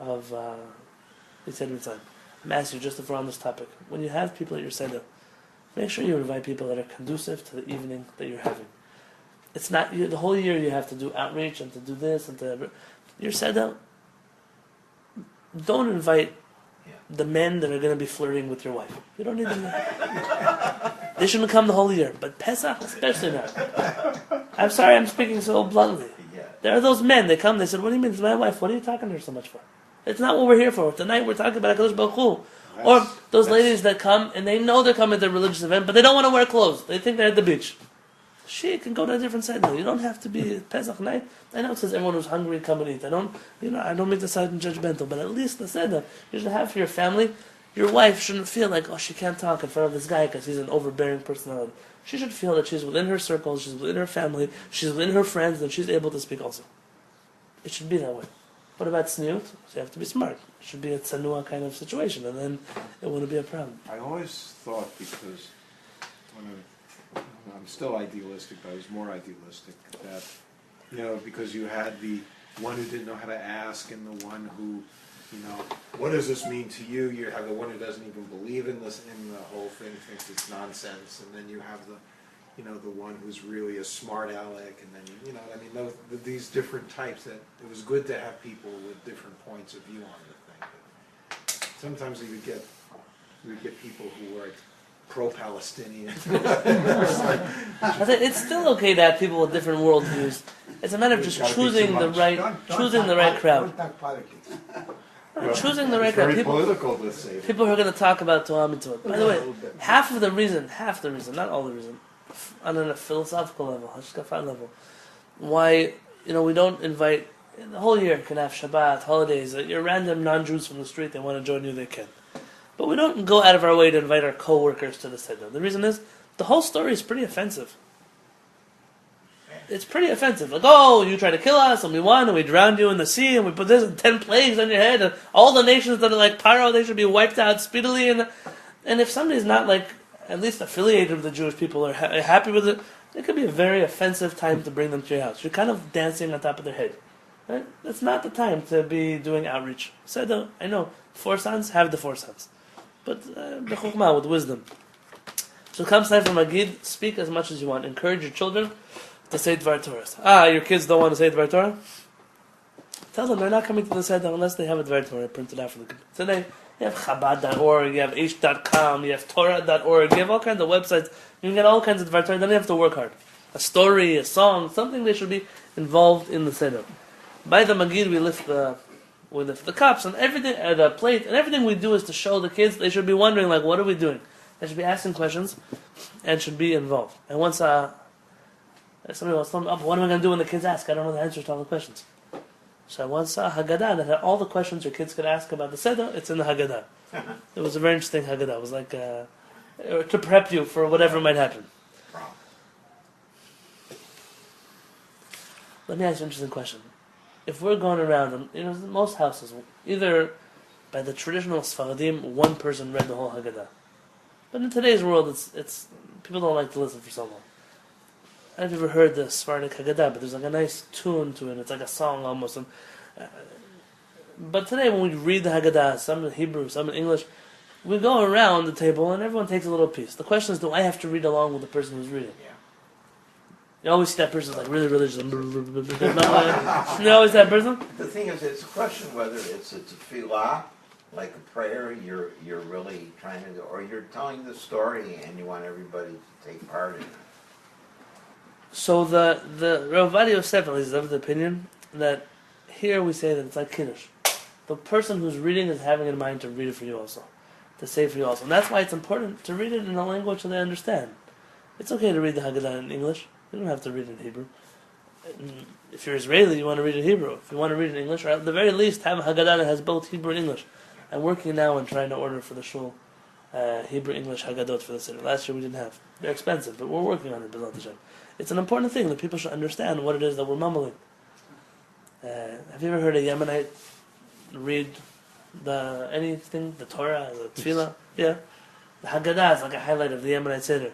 Yitzhak Mitzvah. I'm asking you, just if we're on this topic, when you have people at your Seder, make sure you invite people that are conducive to the evening that you're having. It's not the whole year you have to do outreach and to do this and to your Seder. Don't invite the men that are going to be flirting with your wife. You don't need them. They shouldn't come the whole year, but Pesach especially not. I'm sorry, I'm speaking so bluntly. There are those men. They come. They said, "What do you mean? It's my wife. What are you talking to her so much for?" It's not what we're here for. Tonight we're talking about HaKadosh Baruch Hu. Or those ladies that come and they know they're coming to a religious event, but they don't want to wear clothes. They think they're at the beach. She can go to a different side. No, you don't have to be Pesach night. I know it says everyone who's hungry come and eat. I don't mean to sound judgmental, but at least the Seder you should have for your family. Your wife shouldn't feel like, oh, she can't talk in front of this guy because he's an overbearing personality. She should feel that she's within her circle, she's within her family, she's within her friends, and she's able to speak also. It should be that way. What about tzniut? So you have to be smart. It should be a tzanua kind of situation, and then it wouldn't be a problem. I always thought, because I'm still idealistic, but I was more idealistic, that, because you had the one who didn't know how to ask and the one who, what does this mean to you? You have the one who doesn't even believe in this, in the whole thing, thinks it's nonsense, and then you have the one who's really a smart aleck, and then, these different types, that it was good to have people with different points of view on the thing. But sometimes we would get people who were pro-Palestinian. I think it's still okay to have people with different worldviews. It's a matter of just choosing the right crowd. Don't talk politics. Choosing the right crowd. People who are going to talk about Torah mitzvot. By the way, half the reason, not all the reason, on a philosophical level, hashkafa level, why we don't invite the whole year. Can have Shabbat, holidays. Your random non-Jews from the street, they want to join you, they can. But we don't go out of our way to invite our co-workers to the Seder. The reason is the whole story is pretty offensive. It's pretty offensive. Like, oh, you try to kill us, and we won, and we drowned you in the sea, and we put this 10 plagues on your head, and all the nations that are like Paro, they should be wiped out speedily. And if somebody's not like at least affiliated with the Jewish people or happy with it, it could be a very offensive time to bring them to your house. You're kind of dancing on top of their head. Right? That's not the time to be doing outreach. Seder, I know, 4 sons, have the 4 sons. But b'chukhmah, with wisdom. So comes time for Magid, speak as much as you want. Encourage your children to say Dvar Torah. Your kids don't want to say Dvar Torah? Tell them they're not coming to the Seder unless they have a Dvar Torah printed out for the kids. Today, you have Chabad.org, you have H.com, you have Torah.org, you have all kinds of websites. You can get all kinds of Dvar Torah, then you have to work hard. A story, a song, something they should be involved in the Seder. By the Magid, we lift the cups and everything, the plate, and everything we do is to show the kids. They should be wondering, like, what are we doing? They should be asking questions and should be involved. And once somebody was telling me, what am I going to do when the kids ask? I don't know the answers to all the questions. So I once saw a Haggadah that had all the questions your kids could ask about the Seder. It's in the Haggadah. It was a very interesting Haggadah. It was like to prep you for whatever might happen. Let me ask you an interesting question. If we're going around, and most houses, either by the traditional Sephardim, one person read the whole Haggadah. But in today's world, it's people don't like to listen for so long. I don't know if you've ever heard the Sepharadic Kehillah, but there's like a nice tune to it. It's like a song almost. But today, when we read the Haggadah, some in Hebrew, some in English, we go around the table and everyone takes a little piece. The question is, do I have to read along with the person who's reading? Yeah. You always see that person like really religious. You always that person. The thing is, it's a question whether it's a tefillah, like a prayer, you're really trying to do, or you're telling the story and you want everybody to take part in it. So the Rabbi Yosef is of the opinion that here we say that it's like Kiddush. The person who's reading is having in mind to read it for you also, to say for you also. And that's why it's important to read it in a language that they understand. It's okay to read the Haggadah in English. You don't have to read it in Hebrew. If you're Israeli, you want to read it in Hebrew. If you want to read it in English, or at the very least have a Haggadah that has both Hebrew and English. I'm working now on trying to order for the shul Hebrew, English, Haggadot for the Seder. Last year we didn't have. They're expensive, but we're working on it, B'ezrat Hashem. It's an important thing that people should understand what it is that we're mumbling. Have you ever heard a Yemenite read anything, the Torah, the Tefillah? Yeah. The Haggadah is like a highlight of the Yemenite Seder.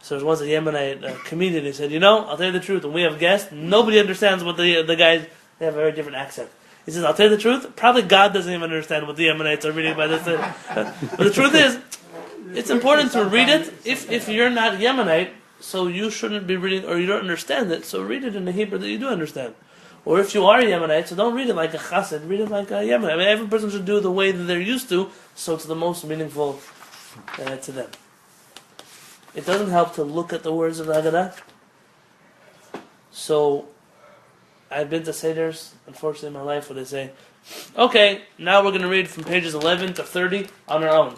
So there was once a Yemenite comedian who said, I'll tell you the truth, when we have guests, nobody understands what the guys, they have a very different accent. He says, I'll tell you the truth, probably God doesn't even understand what the Yemenites are reading by this. But the truth is, it's important to read it if you're not Yemenite, so you shouldn't be reading, or you don't understand it, so read it in the Hebrew that you do understand. Or if you are Yemenite, so don't read it like a chassid, read it like a Yemenite. I mean, every person should do it the way that they're used to, so it's the most meaningful to them. It doesn't help to look at the words of the Haggadah. So, I've been to Seders, unfortunately in my life, where they say, okay, now we're going to read from pages 11 to 30 on our own.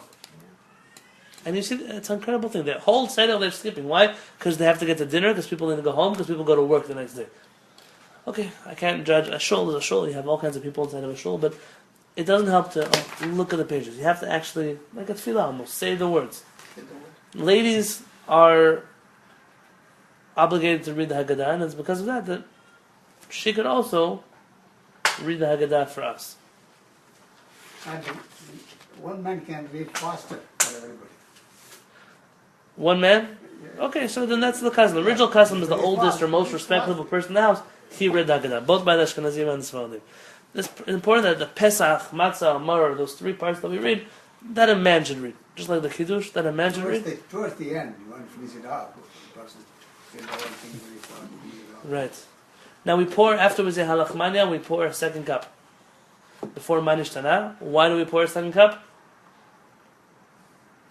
And you see, it's an incredible thing. The whole Seder they're skipping. Why? Because they have to get to dinner, because people need to go home, because people go to work the next day. Okay, I can't judge. A shul is a shul. You have all kinds of people inside of a shul, but it doesn't help to look at the pages. You have to actually, like a tefillah almost, say the words. Ladies are obligated to read the Haggadah, and it's because of that she could also read the Haggadah for us. And one man can read faster for everybody. One man? Okay, so then that's the custom. The original custom is the oldest or most respectable person in the house. He read the Haggadah, both by the Ashkenazim and the Sephardim. It's important that the Pesach, Matzah, Maror, those three parts that we read, that a man should read. Just like the Kiddush, that a man should read. Towards the end, you want to finish it off. The person can do everything very fast. Right. Now we pour, after we say Halachmania, we pour a second cup. Before Manish Tana, why do we pour a second cup?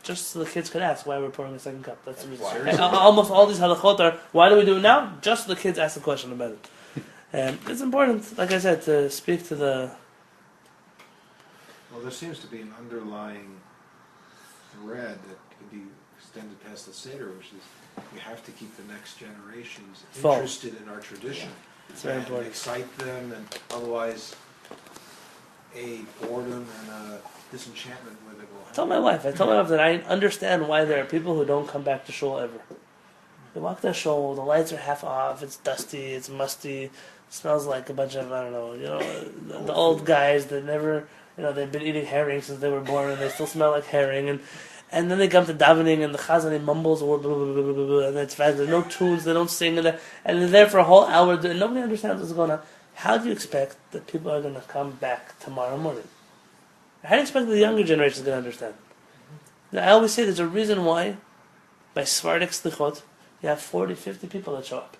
Just so the kids could ask why we're pouring a second cup. That's the reason. And almost all these halachot are, why do we do it now? Just so the kids ask the question about it. It's important, like I said, to speak to the... Well, there seems to be an underlying thread that could be extended past the Seder, which is you have to keep the next generations interested in our tradition. It's very important. Excite them, and otherwise a boredom and a disenchantment with it will happen. I tell my wife that I understand why there are people who don't come back to shul ever. They walk to shul, the lights are half off, it's dusty, it's musty, it smells like a bunch of, the old guys that never, they've been eating herring since they were born and they still smell like herring, and then they come to davening and the chazan, he mumbles a word, blah, blah, blah, blah, blah, blah, and it's fast, there's no tunes, they don't sing, and they're there for a whole hour, and nobody understands what's going on. How do you expect that people are going to come back tomorrow morning? How do you expect the younger generation is going to understand? Now, I always say there's a reason why, by Sepharadic Slichot, you have 40, 50 people that show up.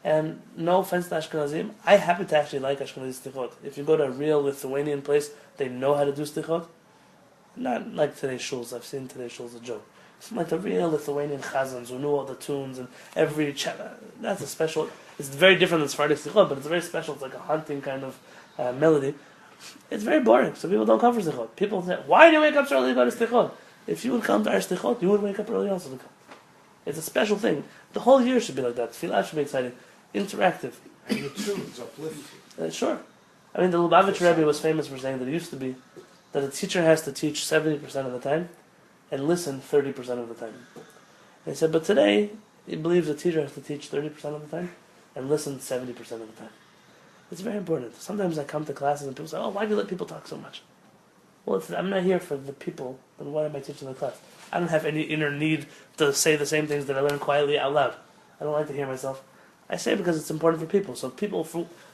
And no offense to Ashkenazim, I happen to actually like Ashkenazi Slichot. If you go to a real Lithuanian place, they know how to do Slichot. Not like today's shuls. I've seen today's shuls a joke. It's like the real Lithuanian chazans who knew all the tunes and every that's a special. It's very different than Sephardic Slichot, but it's very special. It's like a haunting kind of melody. It's very boring, so people don't come for Slichot. People say, why do you wake up so early to go to Slichot? If you would come to our Slichot, you would wake up early also to come. It's a special thing. The whole year should be like that. Tefillah should be exciting, interactive. And the tunes uplifting. Sure. I mean, the Lubavitch Rebbe was famous for saying that it used to be that a teacher has to teach 70% of the time and listen 30% of the time. And he said, but today, he believes a teacher has to teach 30% of the time and listen 70% of the time. It's very important. Sometimes I come to classes and people say, why do you let people talk so much? Well, I'm not here for the people, then why am I teaching the class? I don't have any inner need to say the same things that I learn quietly out loud. I don't like to hear myself. I say it because it's important for people. So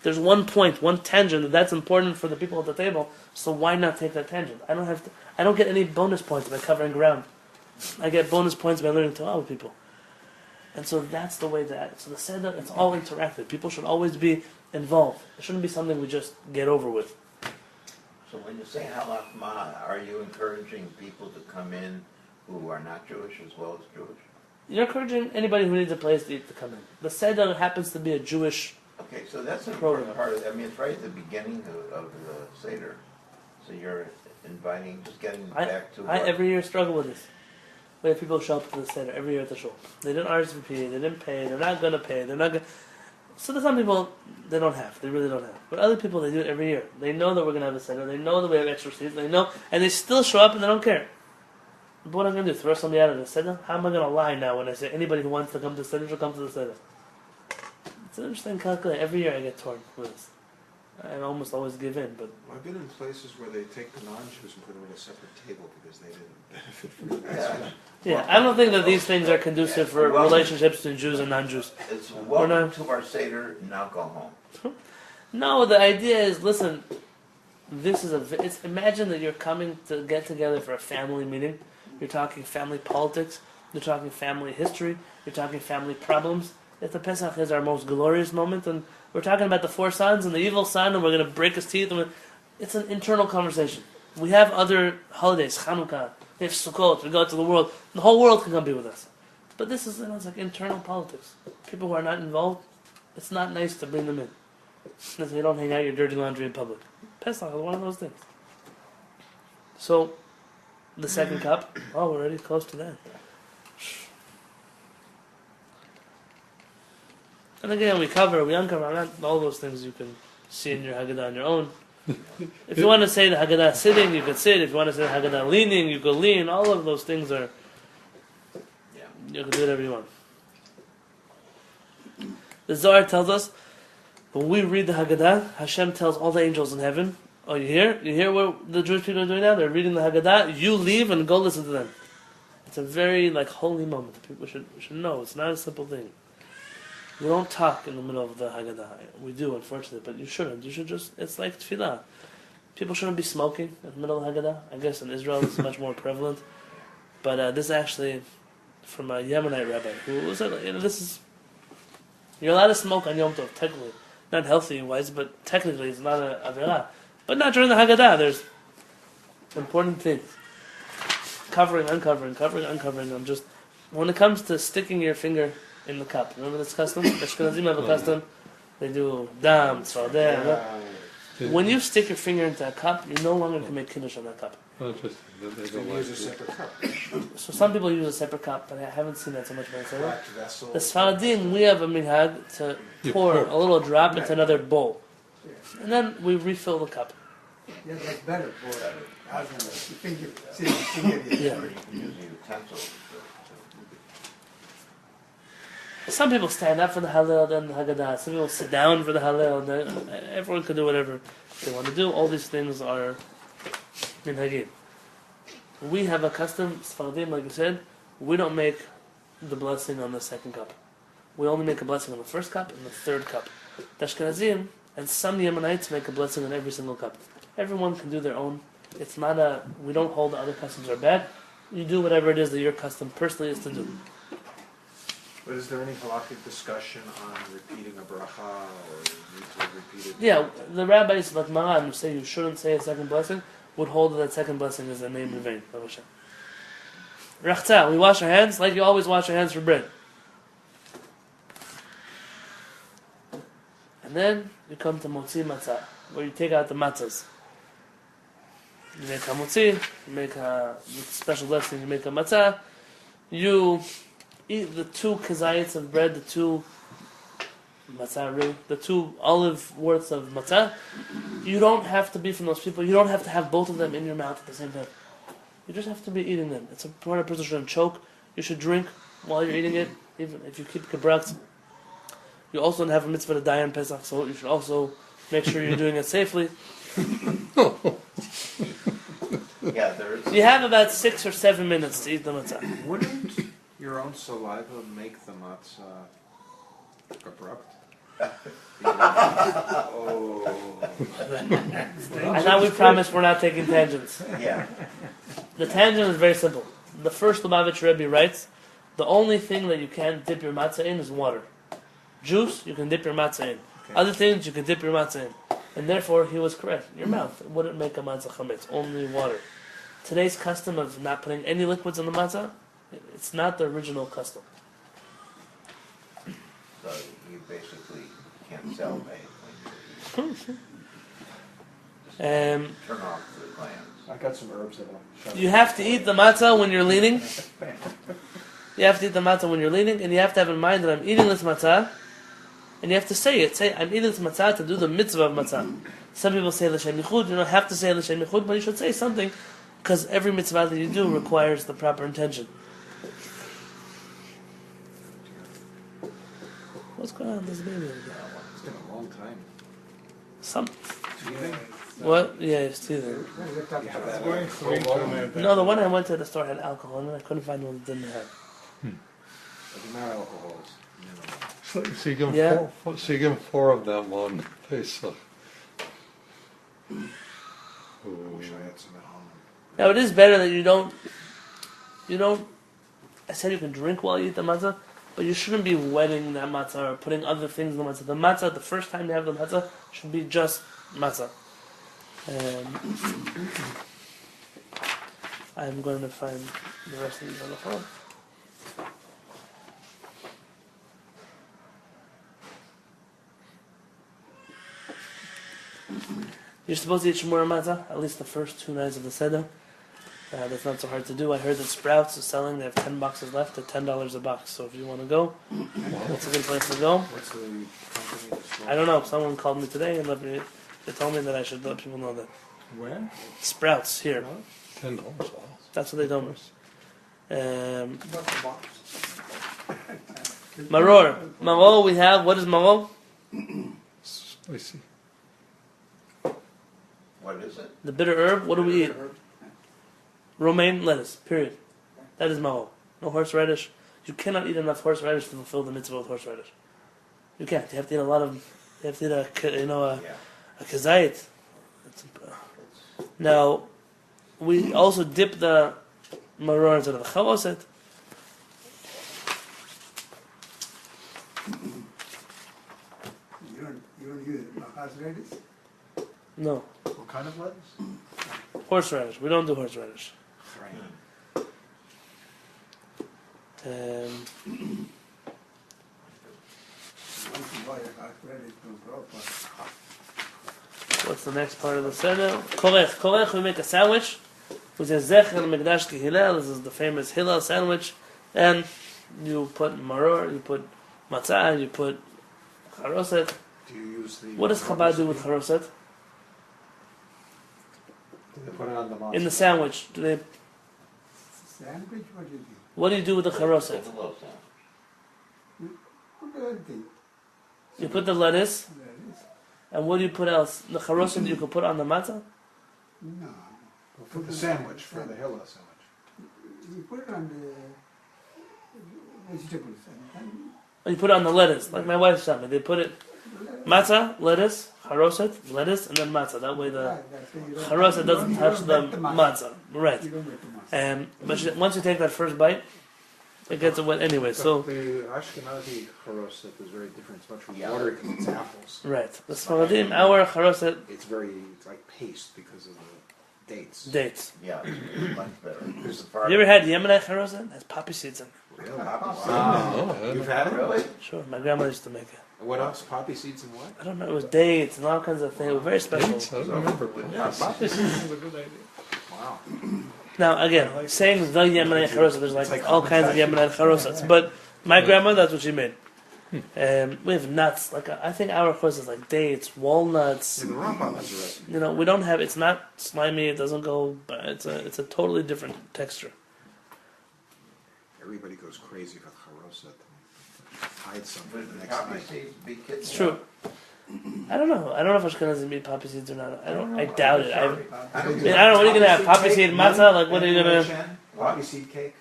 there's one point, one tangent that's important for the people at the table. So why not take that tangent? I don't get any bonus points by covering ground. I get bonus points by learning Torah with people. And so that's the way that. So the Seder, it's all interactive. People should always be involved. It shouldn't be something we just get over with. So when you say halachma, are you encouraging people to come in who are not Jewish as well as Jewish? You're encouraging anybody who needs a place to eat to come in. The Seder happens to be a Jewish. Okay, so that's an important part of it. I mean, it's right at the beginning of the Seder. So you're inviting, just getting back to I every year struggle with this. We have people show up to the Seder every year at the shul. They didn't RSVP, they didn't pay, they're not going to pay, they're not going to... So there's some people, they don't have, they really don't have. But other people, they do it every year. They know that we're going to have a Seder, they know that we have extra seats, they know, and they still show up and they don't care. But what am I going to do? Throw somebody out of the Seder? How am I going to lie now when I say anybody who wants to come to the Seder should come to the Seder? It's an interesting calculation. Every year I get torn with this. I almost always give in, but I've been in places where they take the non-Jews and put them at a separate table because they didn't benefit from the yeah, I don't think that these things are conducive for relationships between Jews and non-Jews. It's welcome to our Seder, now go home. No, the idea is, listen, this is it's imagine that you're coming to get together for a family meeting. You're talking family politics. You're talking family history. You're talking family problems. If the Pesach is our most glorious moment, and we're talking about the 4 sons and the evil son, and we're going to break his teeth. It's an internal conversation. We have other holidays, Chanukah, we have Sukkot, we go to the world. The whole world can come be with us. But this is, it's like internal politics. People who are not involved, it's not nice to bring them in. You don't hang out your dirty laundry in public. Pesach is one of those things. So, the second cup, we're already close to that. And again, we uncover, not all those things you can see in your Haggadah on your own. If you want to say the Haggadah sitting, you could sit. If you want to say the Haggadah leaning, you could lean. All of those things are, you can do whatever you want. The Zohar tells us, when we read the Haggadah, Hashem tells all the angels in heaven, oh, you hear? You hear what the Jewish people are doing now? They're reading the Haggadah. You leave and go listen to them. It's a very holy moment. People should know. It's not a simple thing. We don't talk in the middle of the Haggadah. We do, unfortunately, but you shouldn't. You should just, it's like tefillah. People shouldn't be smoking in the middle of Haggadah. I guess in Israel it's much more prevalent. But this is actually from a Yemenite rabbi who said, this is, you're allowed to smoke on Yom Tov, technically. Not healthy-wise, but technically it's not an avirah. But not during the Haggadah. There's important things. Covering, uncovering. When it comes to sticking your finger in the cup. Remember this custom? The Ashkenazim have a custom. They do dam, tzvadeh. When you stick your finger into a cup, you no longer can make kiddush on that cup. Interesting. They They use a separate cup. So some people use a separate cup, but I haven't seen that so much. Black vessel. The Sephardim, we have a minhag to pour a little drop into another bowl. And then we refill the cup. Yeah, that's better for Yeah. Use the utensils. Some people stand up for the Hallel, then the Haggadah. Some people sit down for the Hallel. Everyone can do whatever they want to do. All these things are minhagim. We have a custom, Sephardim, like you said, we don't make the blessing on the second cup. We only make a blessing on the first cup and the third cup. The Ashkenazim and some Yemenites make a blessing on every single cup. Everyone can do their own. It's not we don't hold the other customs are bad. You do whatever it is that your custom personally is to do. But is there any halakhic discussion on repeating a bracha or need to repeat it? Yeah, the rabbis like Maran who say you shouldn't say a second blessing would hold that second blessing is a name in vain. Rachza, we wash our hands like you always wash your hands for bread. And then you come to motzi matzah, where you take out the matzahs. You make a motzi, you make a special blessing, you make a matzah, you eat the 2 kazayits of bread, the 2 matzah, really, the 2 olive worths of matzah. You don't have to be from those people. You don't have to have both of them in your mouth at the same time. You just have to be eating them. It's important. A person shouldn't choke. You should drink while you're eating it, even if you keep kabrak. You also don't have a mitzvah to die on Pesach, so you should also make sure you're doing it safely. Yeah, there is. You have about 6 or 7 minutes to eat the matzah. Wouldn't your own saliva make the matzah abrupt? And now we promise we're not taking tangents. Yeah. The tangent is very simple. The first Lubavitch Rebbe writes, the only thing that you can't dip your matzah in is water. Juice, you can dip your matzah in. Okay. Other things, you can dip your matzah in. And therefore, he was correct. Your mouth wouldn't make a matzah chametz, only water. Today's custom of not putting any liquids on the matzah, it's not the original custom. So you basically can't salivate when you eat. Turn off the glands. I got some herbs that will. You have to eat the matzah when you're leaning. You have to eat the matzah when you're leaning, and you have to have in mind that I'm eating this matzah, and you have to say it. Say, I'm eating this matzah to do the mitzvah of matzah. Some people say l'shem yichud. You don't have to say l'shem yichud, but you should say something Because every mitzvah that you do requires the proper intention. What's going on with this baby? It's been a long time. Some. Teething? What? Yeah, it's teething. Very good topic. You have It's that going through internet. No, the one I went to the store had alcohol in it. I couldn't find one that didn't have. The amount of alcohol is minimal. So you give Yeah. them so you give them 4 of them on Pesach. I wish I had some at home. Now it is better that you don't. I said you can drink while you eat the matzah, but you shouldn't be wetting that matzah or putting other things in the matzah. The matzah, the first time you have the matzah, should be just matzah. I'm going to find the rest of these on the phone. You're supposed to eat shmura matzah at least the first 2 nights of the Seder. That's not so hard to do. I heard that Sprouts is selling. They have 10 boxes left at $10 a box. So if you want to go, that's a good place to go. What's the company that's I don't know. Someone called me today and they told me that I should let people know that. Where? Sprouts here. $10. That's what they told me. What's the box? Maror. Maror we have. What is maror? Spicy. What is it? The bitter herb. What do we eat? Romaine lettuce. Period. That is maror. No horseradish. You cannot eat enough horseradish to fulfill the mitzvah with horseradish. You can't. You have to eat a lot of. You have to eat a kazayit. Now, we also dip the maror into the chavoset. You don't use horseradish? No, What kind of lettuce? horseradish. We don't do horseradish. Right. Once you buy a horseradish from proper. What's the next part of the seder? Korech. Korech, we make a sandwich. Which is Zecher Megdash Kehillah. This is the famous Hillel sandwich. And you put maror, you put matzah, you put charoset. Do you use the... What does Chabad do with charoset? They put it on the matzah. In the sandwich, do they? Sandwich, what do you do? What do you do with the charoset? It's a little sound. Put everything. You put the lettuce, Lettuce. and what do you put else? The charoset you can put on the matzah. No. For the sandwich, for the Kehillat sandwich. You put it on the vegetables and Or you put it on the lettuce, like my wife's family. They put it then matzah, lettuce, charoset, lettuce, and then matzah. That way the that's why you don't- charoset you doesn't don't touch the wet matzah. Right. You don't wet the matzah. But once you take that first bite, it gets wet anyway. So the Ashkenazi charoset is very different. It's much Yeah. watery because it's apples. right, the Sephardim, our charoset It's like paste because of the dates. dates. Yeah, it's much better. There's a You ever had Yemenite charoset? It has poppy seeds in it. Really? Wow. You've had it? Really? Sure, my grandma used to make it. What else? Poppy seeds and what? I don't know, it was dates and all kinds of things. It was very special. I don't remember. This is a good idea. Wow. Now, again, saying the Yemenite charoset, there's like all kinds of Yemenite charosets. But my grandma, that's what she made. We have nuts. Like I think our charoset is like dates, walnuts. In the Rambam has a recipe. You know, we don't have. It's not slimy. It doesn't go. It's a totally different texture. Everybody goes crazy for charoset. Hide something But the the next poppy night. seeds be kids. It's true. I don't know. I don't know if Ashkenazim eat poppy seeds or not. I doubt it. I mean, I don't know. What are you gonna have? Poppy seed matzah? Like what are you gonna? Poppy seed cake.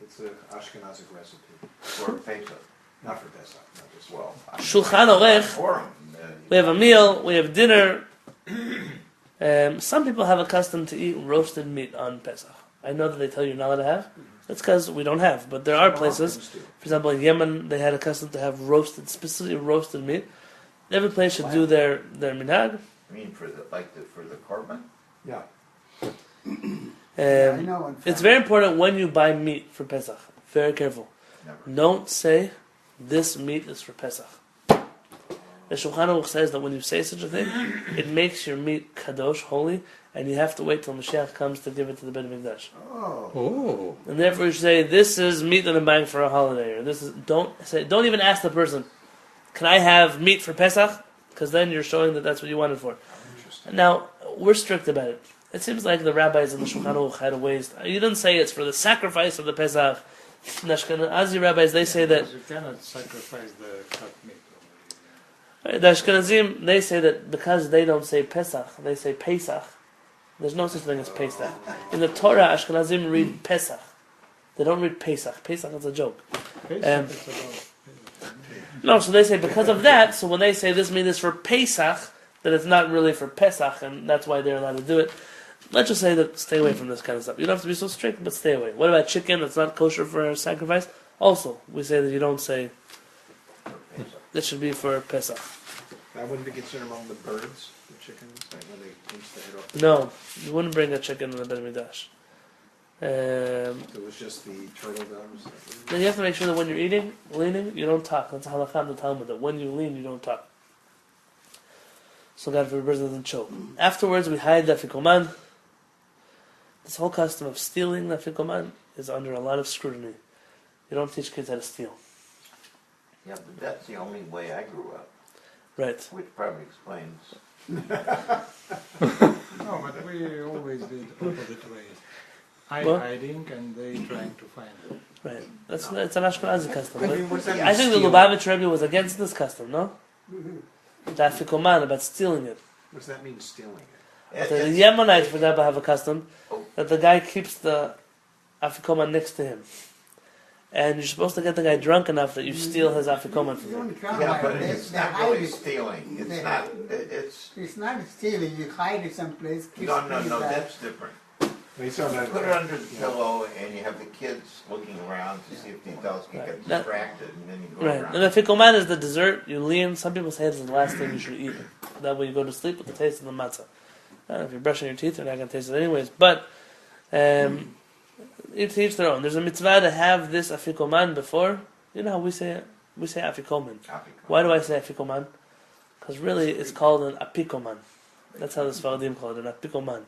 It's an Ashkenazic recipe. For Pesach. Not for Pesach. Not as well. Shulchan Orech. For 'em, We have a meal. We have dinner. Some people have a custom to eat roasted meat on Pesach. I know that they tell you you're not allowed to have. That's because we don't have. But there are places. For example, in Yemen, they had a custom to have roasted, specifically roasted meat. Every place should do their minhag. I mean, for the korban? Yeah. I know one It's family. very important when you buy meat for Pesach. Very careful. Never. Don't say, this meat is for Pesach. The Shulchan Aruch says that when you say such a thing, it makes your meat kadosh, holy, and you have to wait till Mashiach comes to give it to the Beit HaMikdash. Oh, Oh. And therefore you should say, this is meat that I'm buying for a holiday, or this is, don't even ask the person, can I have meat for Pesach? Because then you're showing that that's what you want it for. Interesting. Now, we're strict about it. it seems like the rabbis in the Shulchan Aruch had a ways. You didn't say it's for the sacrifice of the Pesach. The Ashkenazi rabbis, they say that. Because you cannot sacrifice the cut meat. The Ashkenazim, they say that because they don't say Pesach, they say Pesach. There's no such thing as Pesach. In the Torah, Ashkenazim read Pesach. They don't read Pesach. Pesach is a joke. No, so they say because of that, so when they say this means it's for Pesach, that it's not really for Pesach, and that's why they're allowed to do it. Let's just say that stay away from this kind of stuff. You don't have to be so strict, but stay away. What about chicken that's not kosher for sacrifice? Also, we say that you don't say that should be for Pesach. That wouldn't be considered among the birds, the chickens, like when they pinch the head off. No, you wouldn't bring a chicken in the Bet Midrash. It was just the turtle doves. Then you have to make sure that when you're leaning, you don't talk. That's a halakha in the Talmud, that when you lean, you don't talk. So God forbid the person doesn't choke. Afterwards, we hide the afikoman. This whole custom of stealing the afikoman is under a lot of scrutiny. You don't teach kids how to steal. Yeah, but that's the only way I grew up, Right. which probably explains. No, but we always did opposite way. I What? hiding and they trying to find it. Right. It's an Ashkenazi custom. But what's that I think the steal? Lubavitch Rebbe was against this custom, no? The afikoman, about stealing it. What does that mean, stealing it? It- The it's- Yemenites, for example, have a custom that the guy keeps the afikoman next to him. And you're supposed to get the guy drunk enough that you steal his afikoman from You him. don't count Yeah, like but this. it's They not hide really it. stealing. It's They- not. It's It's not stealing, you hide it someplace. kids no. bring it back. That's different. He's talking You about- put it under the pillow, and you have the kids looking around to see if the adults can Right. get That- distracted, and then you go Right. around. And the afikoman is the dessert. You lean. Some people say it's the last thing you should eat. That way you go to sleep with the taste of the matzah. If you're brushing your teeth, you're not going to taste it anyways. But each to each their own. There's a mitzvah to have this afikoman before. You know how we say it? We say afikoman. Why do I say afikoman? Because really it's called an apikoman. That's how the Sephardim call it, an apikoman.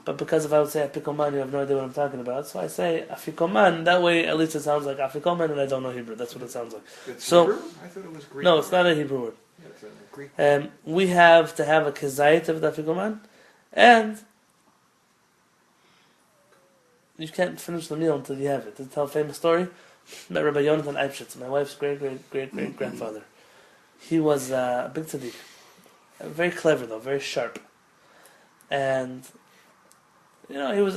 But because if I would say apikoman, you have no idea what I'm talking about. So I say afikoman. That way at least it sounds like afikoman, and I don't know Hebrew. That's what it sounds like. It's So- Hebrew? I thought it was Greek. No, it's not a Hebrew word. Yeah, it's a Greek. We have to have a kezayit of the afikoman, and you can't finish the meal until you have it. To tell a famous story, I met Rabbi Yonatan, my wife's great grandfather. He was a big tzaddik, very clever though, very sharp, and he always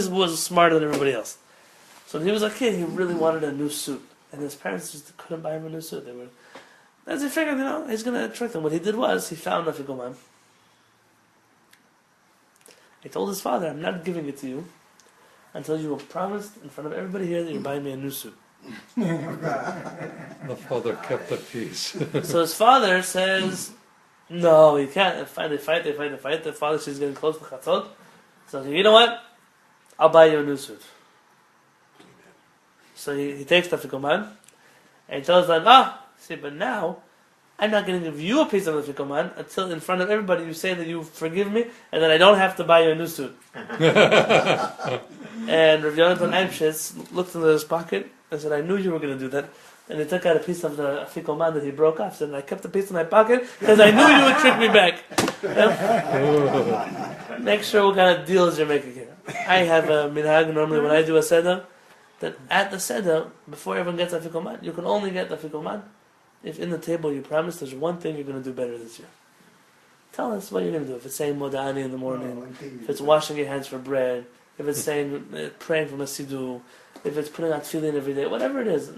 was smarter than everybody else. So when he was a kid, he really wanted a new suit, and his parents just couldn't buy him a new suit. As he figured, he's going to trick them. What he did was, he found a afikoman. He told his father, I'm not giving it to you until you have promised in front of everybody here that you're buying me a new suit. The father kept the peace. So his father says, no, you can't. And finally they fight. The father says he's getting close to Chatzot. So you know what? I'll buy you a new suit. So he takes the afikoman, and he tells them, see, but now, I'm not going to give you a piece of the afikoman until in front of everybody you say that you forgive me, and then I don't have to buy you a new suit. And Rav Yonatan Eibshitz looked into his pocket and said, I knew you were going to do that. And he took out a piece of the afikoman that he broke off. Said, I kept the piece in my pocket because I knew you would trick me back. Make sure what kind of deals you're making here. I have a minhag normally when I do a seder, that at the seder, before everyone gets afikoman, you can only get the afikoman if in the table you promise there's one thing you're going to do better this year. Tell us what you're going to do. If it's saying modani in the morning, if it's washing your hands for bread, if it's saying praying from a siddur, if it's putting on tefillin every day, whatever it is.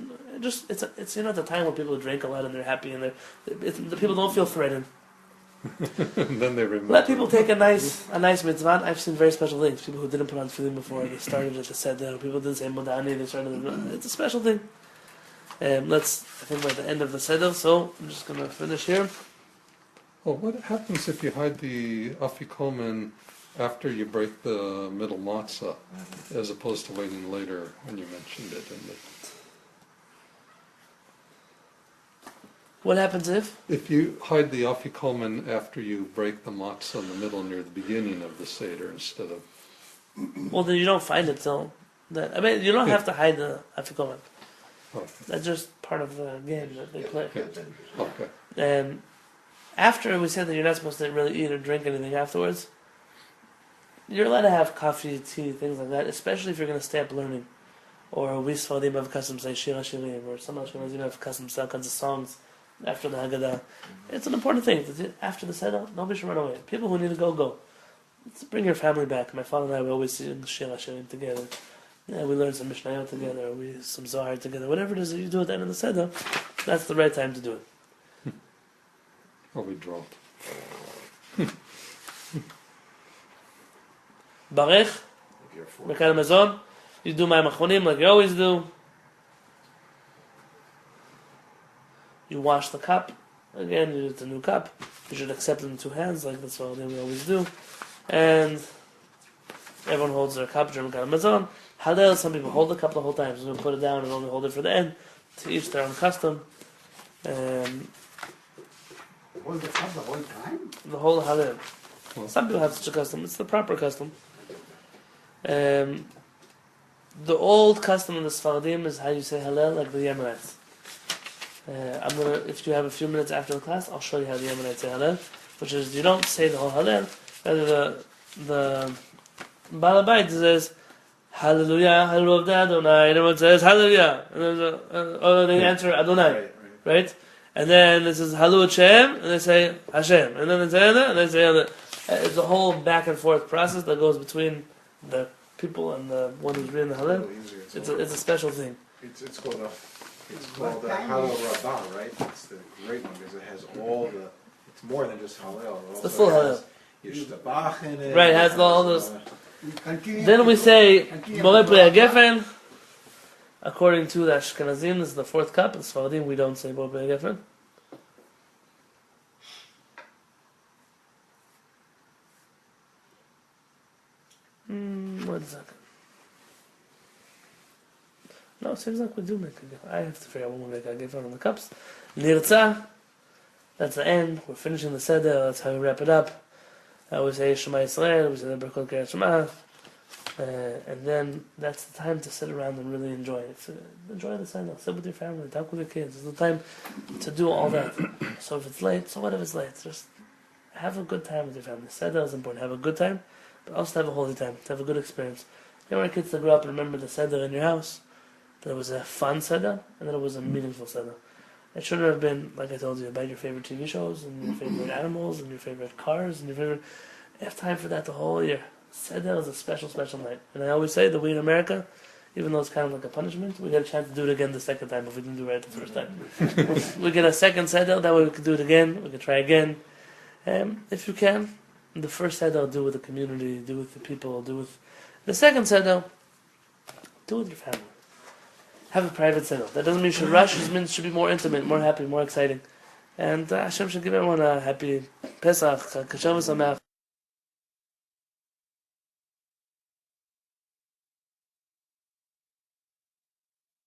It's the time when people drink a lot and they're happy and the people don't feel threatened. Then they remember. Let people take a nice mitzvah. I've seen very special things. People who didn't put on tefillin before, they started at the seder. People didn't say modani, they started. It's a special thing. I think we're at the end of the seder, so I'm just going to finish here. Well, what happens if you hide the afikomen after you break the middle matzah, as opposed to waiting later when you mentioned it? What happens If you hide the afikomen after you break the matzah in the middle near the beginning of the seder instead of... Well, then you don't find it till that. I mean, you don't have to hide the afikomen. Oh, That's just part of the game that they play. okay. After we said that you're not supposed to really eat or drink anything afterwards, you're allowed to have coffee, tea, things like that, especially if you're going to stay up learning. Or we Sephardim have custom say Shaar Shirim, or some Ashkenazim have custom all kinds of songs after the Haggadah. It's an important thing. After the Seder, nobody should run away. People who need to go, go. Let's bring your family back. My father and I, we always sing Shaar Shirim together. Yeah, we learn some Mishnayot together, or we some Zohar together. Whatever it is that you do at the end of the Seder, that's the right time to do it. Or we draw. Barech, If you're for- Mekal Mazon, you do my machonim like you always do. You wash the cup. Again, it's a new cup. You should accept it in two hands, like that's what we always do. And everyone holds their cup during Mekal Mazon. Halel, some people hold the cup the whole time, so we put it down and only hold it for the end. To each their own custom. Hold the cup the whole time? The whole Halel. Well, Some people have such a custom. It's the proper custom. The old custom of the Sephardim is how you say Halel, like the Yemenites. I'm gonna, if you have a few minutes after the class, I'll show you how the Yemenites say Halel, which is you don't say the whole Halel. Rather, the Baal Habayit says Hallelujah, Hallelujah Adonai. And everyone says Hallelujah, and then they answer Adonai, right? And then it says Halu Hashem, and they say Hashem, and then they say and they say. It's a whole back and forth process that goes between the people and the one who's reading the Halel. It's a special thing. It's called the Halal Rabbah, right? It's the great one because it has all the. It's more than just Halal. It's the full Halel. Yishtabach in it. Right, it has all those. You continue Then we to- say continue Borei to- Pri HaGefen. According to the Ashkenazim, this is the fourth cup. In Sephardim, we don't say Borei Pri HaGefen. 1 second. No, it seems like we do make a gift. I have to figure out when we make a gift on the cups. Nirtzah, that's the end. We're finishing the Seder. That's how we wrap it up. We say Shema Yisrael, we say the Berkot Kehillat Shema. And then that's the time to sit around and really enjoy it. Enjoy the Seder. Sit with your family, talk with your kids. It's the time to do all that. So if it's late, so what if it's late? Just have a good time with your family. Seder is important. Have a good time, but also have a holy time. To have a good experience. You want your kids to grow up and remember the Seder in your house. That it was a fun Seder, and that it was a meaningful Seder. It shouldn't have been, like I told you, about your favorite TV shows, and your favorite animals, and your favorite cars, and your favorite... You have time for that the whole year. Seder is a special, special night. And I always say that we in America, even though it's kind of like a punishment, we get a chance to do it again the second time if we didn't do it right the first time. We get a second Seder, that way we can do it again, we can try again. If you can, the first Seder, do with the community, do with the people, do with... The second Seder, do with your family. Have a private Seder. That doesn't mean you should rush, it means it should be more intimate, more happy, more exciting. And Hashem should give everyone a happy Pesach, Kashem V'Sameach.